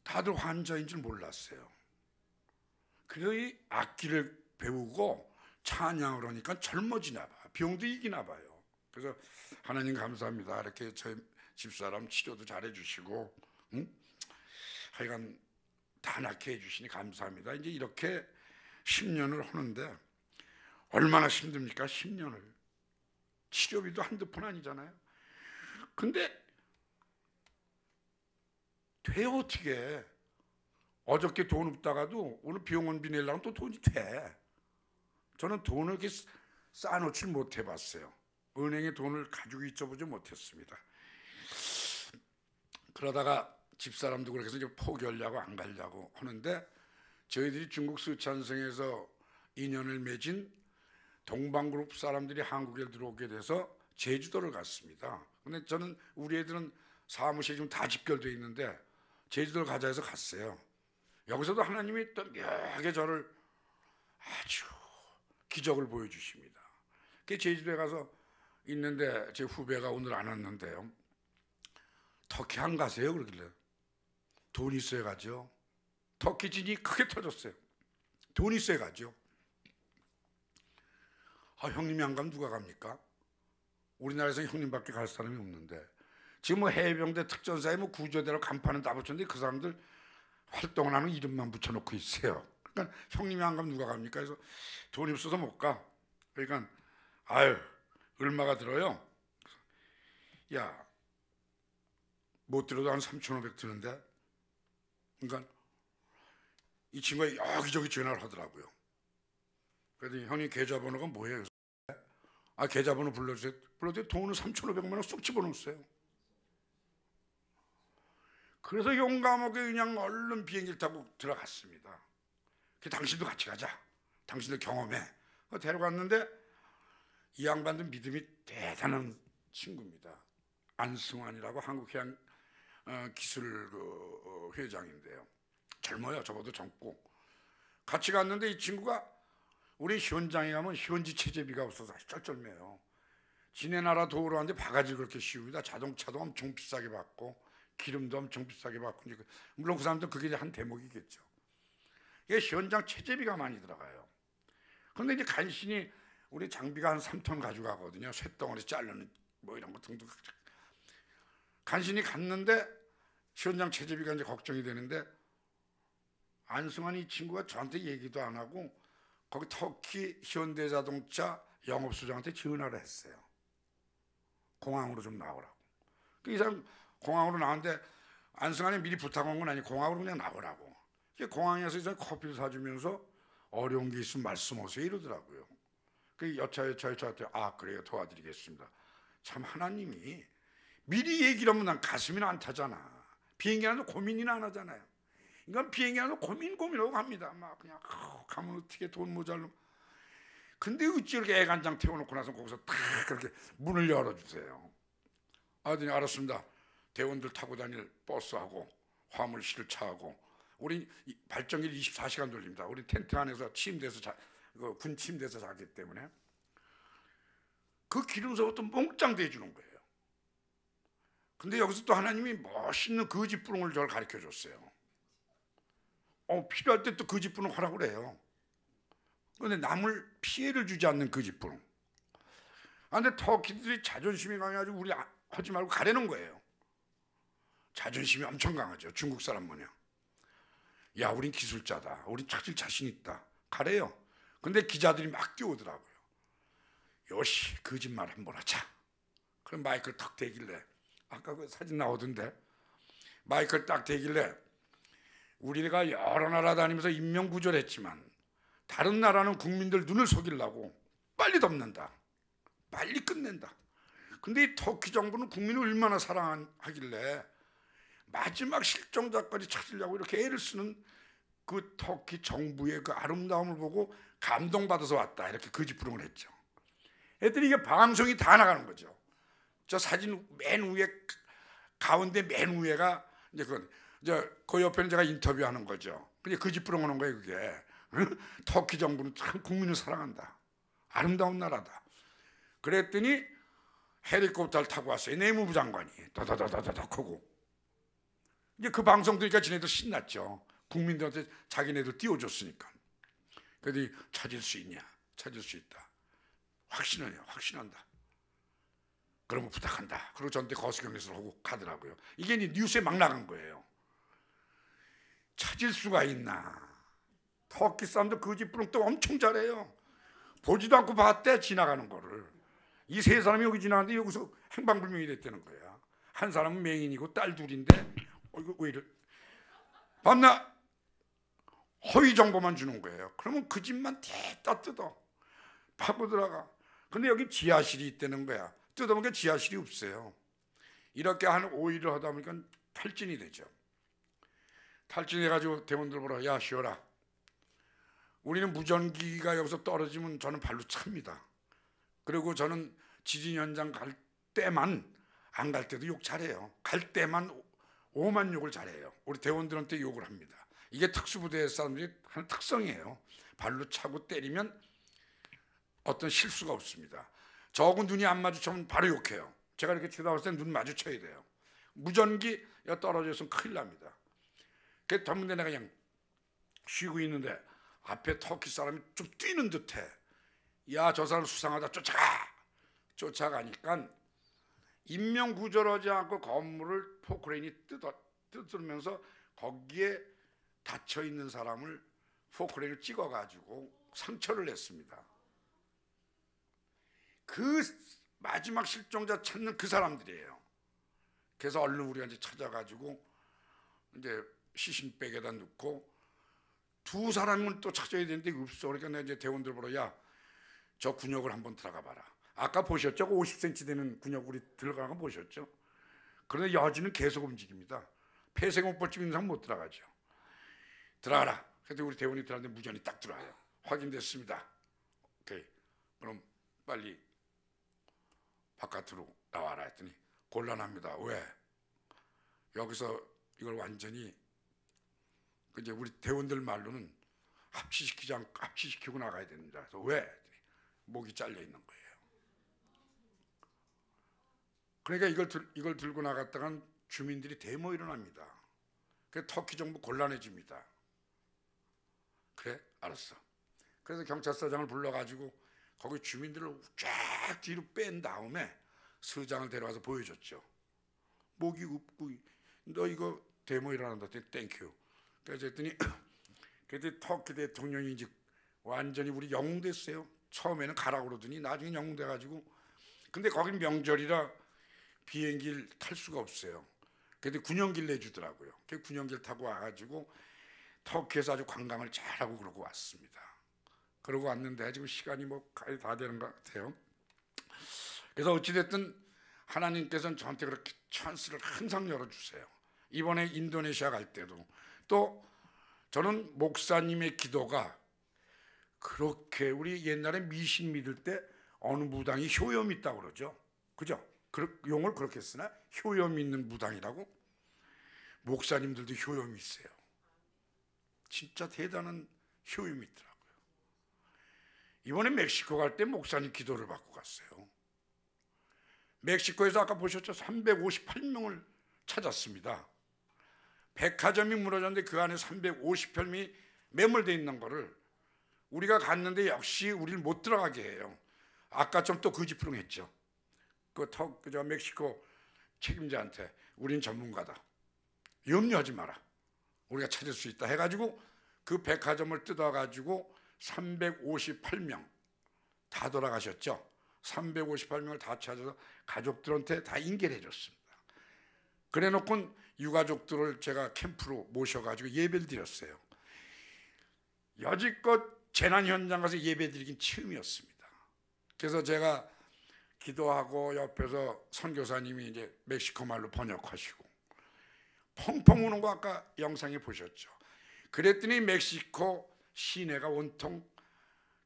다들 환자인 줄 몰랐어요. 그래서 이 악기를 배우고 찬양을 하니까 젊어지나 봐. 병도 이기나 봐요. 그래서 하나님 감사합니다. 이렇게 저희 집사람 치료도 잘해주시고, 하여간 다 낫게 해주시니 감사합니다. 이제 이렇게 10년을 하는데 얼마나 힘듭니까? 10년을. 치료비도 한두 푼 아니잖아요. 근데 돼 어떻게? 어저께 돈 없다가도 오늘 병원비 내려면 또 돈이 돼. 저는 돈을 이렇게 쌓아놓질 못해봤어요. 은행에 돈을 가지고 있어보지 못했습니다. 그러다가 집사람도 그렇게 해서 이제 포기하려고 안 가려고 하는데 저희들이 중국 스촨성에서 인연을 맺은 동방그룹 사람들이 한국에 들어오게 돼서 제주도를 갔습니다. 근데 저는 우리 애들은 사무실이 지금 다 집결되어 있는데 제주도를 가자 해서 갔어요. 여기서도 하나님이 또 묘하게 저를 아주 기적을 보여주십니다. 그 제주도에 가서 있는데 제 후배가 오늘 안 왔는데요. 터키 안 가세요? 그러길래 돈 있어야 가죠. 터키 진이 크게 터졌어요. 돈 있어야 가죠. 아, 형님이 안 가면 누가 갑니까? 우리나라에서 형님밖에 갈 사람이 없는데 지금 뭐 해병대 특전사에 뭐 구조대로 간판은 다 붙였는데 그 사람들 활동을 하는 이름만 붙여놓고 있어요. 그러니까 형님이 안 가면 누가 갑니까? 그래서 돈이 없어서 못 가. 그러니까 아유 얼마가 들어요? 야 못 들어도 한 3,500 드는데. 그러니까 이 친구가 여기저기 전화를 하더라고요. 그래서 형님 계좌번호가 뭐예요? 아 계좌번호 불러주세요. 불러도 돈을 3,500만 원 쏙 집어넣었어요. 그래서 용감하게 그냥 얼른 비행기를 타고 들어갔습니다. 당신도 같이 가자. 당신도 경험해. 데려갔는데 이 양반도 믿음이 대단한 친구입니다. 안승환이라고 한국해양 기술 회장인데요. 젊어요. 저보다 젊고. 같이 갔는데 이 친구가 우리 현장에 가면 현지 체재비가 없어서 쩔쩔매요. 지네 나라 도우러 왔는데 바가지를 그렇게 씌웁니다. 자동차도 엄청 비싸게 받고 기름도 엄청 비싸게 받고. 물론 그 사람들은 그게 한 대목이겠죠. 이게 현장 체재비가 많이 들어가요. 그런데 이제 간신히 우리 장비가 한 3톤 가져가거든요. 쇳덩어리 자르는 뭐 이런 거 등등. 간신히 갔는데 현장 체재비가 이제 걱정이 되는데 안승환 이 친구가 저한테 얘기도 안 하고 거기 터키 현대자동차 영업소장한테 전화를 했어요. 공항으로 좀 나오라고. 이 사람 공항으로 나왔는데 안승환이 미리 부탁한 건 아니고 공항으로 그냥 나오라고. 공항에서 이제 커피를 사주면서 어려운 게 있으면 말씀하세요 이러더라고요. 그 여차여차한테 아 그래요 도와드리겠습니다. 참 하나님이 미리 얘기를 하면 난 가슴이나 안 타잖아. 비행기 안에서 고민이나 안 하잖아요. 그러니까 비행기 안에서 고민하고 갑니다. 막 그냥 가면 어떻게 돈 모자르. 근데 어찌 이렇게 애간장 태워놓고 나서 거기서 탁 그렇게 문을 열어주세요. 아더니 알았습니다. 대원들 타고 다닐 버스하고 화물 실을 차하고 우리 발전기를 24시간 돌립니다. 우리 텐트 안에서 침대에서 군 침대에서 자기 때문에 그 기름서부터 몽땅 대주는 거예요. 근데 여기서 또 하나님이 멋있는 거짓부릉을 저를 가르쳐 줬어요. 필요할 때 또 거짓부릉 하라고 그래요. 그런데 남을 피해를 주지 않는 거짓부릉. 근데 터키들이 자존심이 강해가지고 우리 하지 말고 가려는 거예요. 자존심이 엄청 강하죠. 중국 사람 뭐냐. 야 우린 기술자다. 우린 찾을 자신 있다. 가래요. 근데 기자들이 막 뛰어오더라고요. 요시 거짓말 한번 하자. 그럼 마이크를 탁 대길래 아까 그 사진 나오던데 마이크를 딱 대길래 우리가 여러 나라 다니면서 인명구조를 했지만 다른 나라는 국민들 눈을 속이려고 빨리 덮는다. 빨리 끝낸다. 근데 이 터키 정부는 국민을 얼마나 사랑하길래 마지막 실종자까지 찾으려고 이렇게 애를 쓰는 그 터키 정부의 그 아름다움을 보고 감동받아서 왔다. 이렇게 거짓부릉을 했죠. 애들이 이게 방송이 다 나가는 거죠. 저 사진 맨 위에 가운데 맨 위에가 이제 그 옆에는 제가 인터뷰하는 거죠. 근데 거짓부릉 하는 거예요 그게. 터키 정부는 참 국민을 사랑한다. 아름다운 나라다. 그랬더니 헬리콥터를 타고 왔어요. 내무부 장관이 다다다다닥 하고. 이제 그 방송 들으니까 지네들 신났죠. 국민들한테 자기네들 띄워줬으니까. 그랬더니 찾을 수 있냐? 찾을 수 있다. 확신하냐? 확신한다. 그러면 부탁한다. 그리고 저한테 거수경례서를 하고 가더라고요. 이게 뉴스에 막 나간 거예요. 찾을 수가 있나? 터키 사람들 거짓부릉 또 엄청 잘해요. 보지도 않고 봤대, 지나가는 거를. 이 세 사람이 여기 지나가는데 여기서 행방불명이 됐다는 거야. 한 사람은 맹인이고 딸 둘인데 이거 왜 이래? 밤낮 허위 정보만 주는 거예요. 그러면 그 집만 대따 뜯어 파고 들어가. 근데 여기 지하실이 있다는 거야. 뜯어보니까 지하실이 없어요. 이렇게 한 5일을 하다 보니까 탈진이 되죠. 탈진해가지고 대원들 보러, 야 쉬어라. 우리는 무전기가 여기서 떨어지면 저는 발로 찹니다. 그리고 저는 지진 현장 갈 때만, 안 갈 때도 욕 잘해요. 갈 때만 오만 욕을 잘해요. 우리 대원들한테 욕을 합니다. 이게 특수부대 사람들이 하는 특성이에요. 발로 차고 때리면 어떤 실수가 없습니다. 저하고 눈이 안 마주치면 바로 욕해요. 제가 이렇게 쳐다봤을 때 눈 마주쳐야 돼요. 무전기 떨어져서 큰일 납니다. 그래서 전문대 내가 그냥 쉬고 있는데 앞에 터키 사람이 좀 뛰는 듯해. 야, 저 사람 수상하다. 쫓아가. 쫓아가니까 인명구조하지 않고 건물을 포크레인이 뜯으면서 거기에 닫혀있는 사람을 포크레인을 찍어가지고 상처를 냈습니다. 그 마지막 실종자 찾는 그 사람들이에요. 그래서 얼른 우리가 이제 찾아가지고 이제 시신백에다 넣고 두 사람은 또 찾아야 되는데 없어. 그러니까 내가 이제 대원들 보러, 야, 저 군역을 한번 들어가 봐라. 아까 보셨죠? 50cm 되는 군역 우리 들어가는 거 보셨죠? 그런데 여지는 계속 움직입니다. 폐쇄공포증 있는 사람 못 들어가죠. 들어가라. 그래서 우리 대원이 들어갔는데 무전이 딱 들어와요. 확인됐습니다. 오케이. 그럼 빨리 바깥으로 나와라 했더니 곤란합니다. 왜? 여기서 이걸 완전히 이제 우리 대원들 말로는 합치시키고 나가야 됩니다. 그래서 왜? 했더니 목이 잘려 있는 거예요. 그러니까 이걸 들고 나갔다간 주민들이 대모 일어납니다. 그래서 터키 정부 곤란해집니다. 그래? 알았어. 그래서 경찰서장을 불러가지고 거기 주민들을 쫙 뒤로 뺀 다음에 서장을 데려와서 보여줬죠. 목이 없고 너 이거 데모 일어난다. 땡큐. 그래서 했더니 그때 터키 대통령이 이제 완전히 우리 영웅됐어요. 처음에는 가라고 그러더니 나중에 영웅돼가지고, 근데 거긴 명절이라 비행기를 탈 수가 없어요. 근데 군용기를 내주더라고요. 그 군용기를 타고 와가지고 터키에서 아주 관광을 잘하고 그러고 왔습니다. 그러고 왔는데 지금 시간이 뭐 거의 다 되는 것 같아요. 그래서 어찌됐든 하나님께서는 저한테 그렇게 찬스를 항상 열어주세요. 이번에 인도네시아 갈 때도 또 저는 목사님의 기도가 그렇게, 우리 옛날에 미신 믿을 때 어느 무당이 효염 있다고 그러죠. 그죠? 용을 그렇게 쓰나? 효염 있는 무당이라고? 목사님들도 효염이 있어요. 진짜 대단한 효염이 있더라고요. 이번에 멕시코 갈 때 목사님 기도를 받고 갔어요. 멕시코에서 아까 보셨죠? 358명을 찾았습니다. 백화점이 무너졌는데 그 안에 358명이 매몰되어 있는 거를 우리가 갔는데 역시 우리를 못 들어가게 해요. 아까 좀 또 거짓부릉했죠. 저 멕시코 책임자한테 우린 전문가다. 염려하지 마라. 우리가 찾을 수 있다 해가지고 그 백화점을 뜯어가지고 358명 다 돌아가셨죠. 358명을 다 찾아서 가족들한테 다 인계를 해줬습니다. 그래놓고 유가족들을 제가 캠프로 모셔가지고 예배를 드렸어요. 여지껏 재난 현장 가서 예배 드리긴 처음이었습니다. 그래서 제가 기도하고 옆에서 선교사님이 이제 멕시코 말로 번역하시고 펑펑 우는 거 아까 영상에 보셨죠. 그랬더니 멕시코 시내가 온통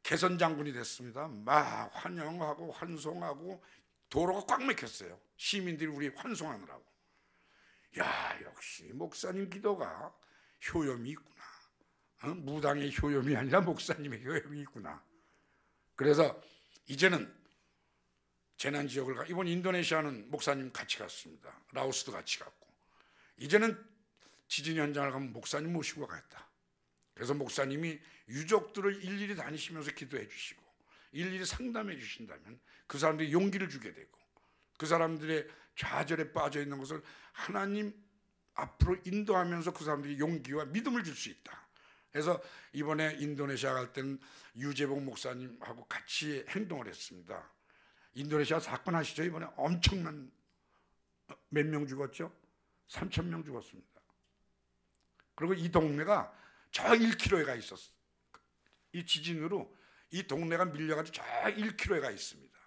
개선 장군이 됐습니다. 막 환영하고 환송하고 도로가 꽉 막혔어요. 시민들이 우리 환송하느라고. 야, 역시 목사님 기도가 효염이 있구나. 무당의 효염이 아니라 목사님의 효염이 있구나. 그래서 이제는 재난 지역을 이번 인도네시아는 목사님 같이 갔습니다. 라오스도 같이 갔고, 이제는 지진 현장을 가면 목사님 모시고 가겠다. 그래서 목사님이 유족들을 일일이 다니시면서 기도해 주시고 일일이 상담해 주신다면 그 사람들이 용기를 주게 되고, 그 사람들의 좌절에 빠져 있는 것을 하나님 앞으로 인도하면서 그 사람들이 용기와 믿음을 줄 수 있다. 그래서 이번에 인도네시아 갈 때는 유재봉 목사님하고 같이 행동을 했습니다. 인도네시아 사건 아시죠? 이번에 엄청난, 몇 명 죽었죠? 3,000명 죽었습니다. 그리고 이 동네가 저 1km에 가 있었어요. 이 지진으로 이 동네가 밀려가지고 저 1km에 가 있습니다.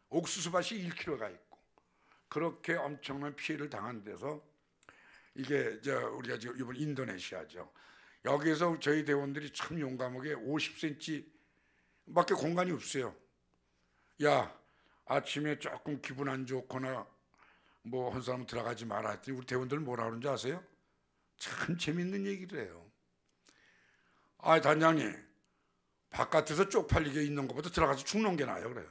옥수수밭이 1km에 가 있고, 그렇게 엄청난 피해를 당한 데서, 이게 우리가 지금 이번 인도네시아죠. 여기서 저희 대원들이 참 용감하게 50cm밖에 공간이 없어요. 야, 아침에 조금 기분 안 좋거나 뭐 한 사람 들어가지 마라 했더니 우리 대원들 뭐라 그러는지 아세요? 참 재밌는 얘기를 해요. 아, 단장님, 바깥에서 쪽팔리게 있는 것보다 들어가서 죽는 게 나아요. 그래요.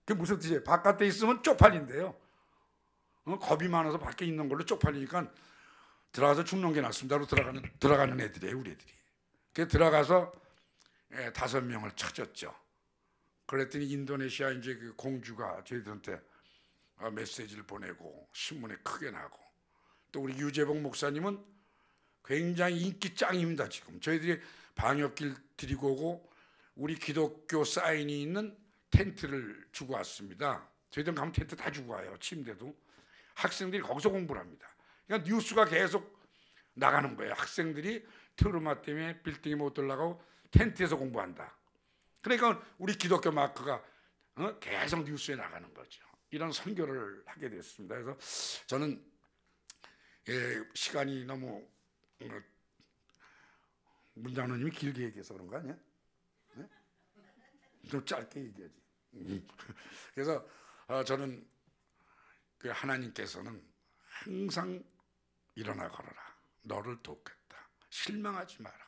그게 무슨 뜻이에요? 바깥에 있으면 쪽팔린대요. 겁이 많아서 밖에 있는 걸로 쪽팔리니까 들어가서 죽는 게 낫습니다. 들어가는 애들이에요, 우리 애들이. 그래서 들어가서 5명을 찾았죠. 그랬더니 인도네시아 이제 그 공주가 저희들한테 메시지를 보내고 신문에 크게 나고, 또 우리 유재봉 목사님은 굉장히 인기 짱입니다. 지금 저희들이 방역길 드리고 오고 우리 기독교 사인이 있는 텐트를 주고 왔습니다. 저희들 가면 텐트 다 주고 와요. 침대도. 학생들이 거기서 공부를 합니다. 그러니까 뉴스가 계속 나가는 거예요. 학생들이 트루마 때문에 빌딩에 못 올라가고 텐트에서 공부한다. 그러니까 우리 기독교 마크가 계속 뉴스에 나가는 거죠. 이런 선교를 하게 됐습니다. 그래서 저는 시간이 너무 문장로님이 길게 얘기해서 그런 거 아니야? 네? 좀 짧게 얘기하지. 그래서 저는 그 하나님께서는 항상 일어나 걸어라. 너를 돕겠다. 실망하지 마라.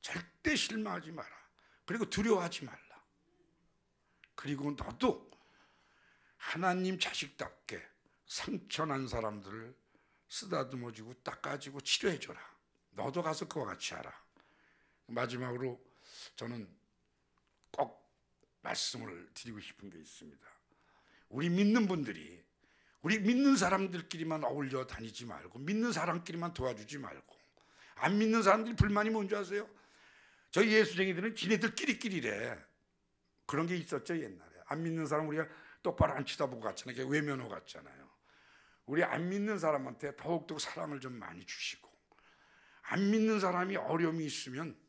절대 실망하지 마라. 그리고 두려워하지 말라. 그리고 너도 하나님 자식답게 상처난 사람들을 쓰다듬어주고 닦아주고 치료해줘라. 너도 가서 그와 같이 하라. 마지막으로 저는 꼭 말씀을 드리고 싶은 게 있습니다. 우리 믿는 분들이 우리 믿는 사람들끼리만 어울려 다니지 말고, 믿는 사람끼리만 도와주지 말고, 안 믿는 사람들이 불만이 뭔지 아세요? 저희 예수쟁이들은 지네들끼리래. 그런 게 있었죠, 옛날에. 안 믿는 사람 우리가 똑바로 안 쳐다보고 갔잖아요. 그게 외면호 같잖아요. 우리 안 믿는 사람한테 더욱더 사랑을 좀 많이 주시고, 안 믿는 사람이 어려움이 있으면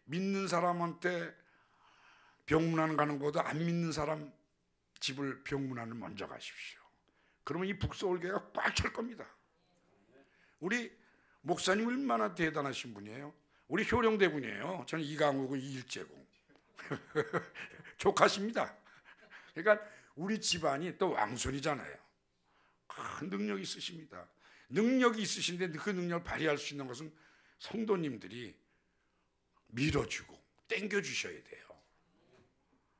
믿는 사람한테 병문안 가는 것보다 안 믿는 사람 집을 병문안을 먼저 가십시오. 그러면 이 북서울교회가 꽉 찰 겁니다. 우리 목사님 얼마나 대단하신 분이에요. 우리 효령대 분이에요. 저는 이강우고 이일재고 조카십니다. 그러니까 우리 집안이 또 왕손이잖아요. 큰 능력이 있으십니다. 능력이 있으신데 그 능력을 발휘할 수 있는 것은 성도님들이 밀어주고 땡겨주셔야 돼요.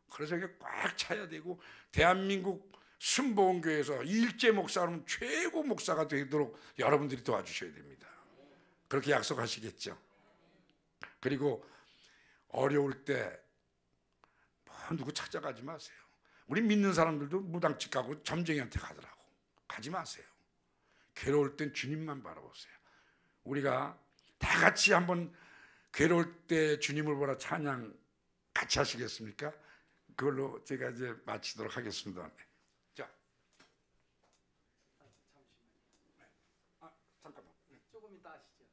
그래서 이게 꽉 차야 되고, 대한민국 순복음교회에서 일제 목사는 최고 목사가 되도록 여러분들이 도와주셔야 됩니다. 그렇게 약속하시겠죠? 그리고 어려울 때 누구 찾아가지 마세요. 우리 믿는 사람들도 무당집 가고 점쟁이한테 가더라고. 가지 마세요. 괴로울 땐 주님만 바라보세요. 우리가 다 같이 한번 괴로울 때 주님을 보라 찬양 같이 하시겠습니까? 그걸로 제가 이제 마치도록 하겠습니다. 자, 잠깐만. 조금 이따 하시죠.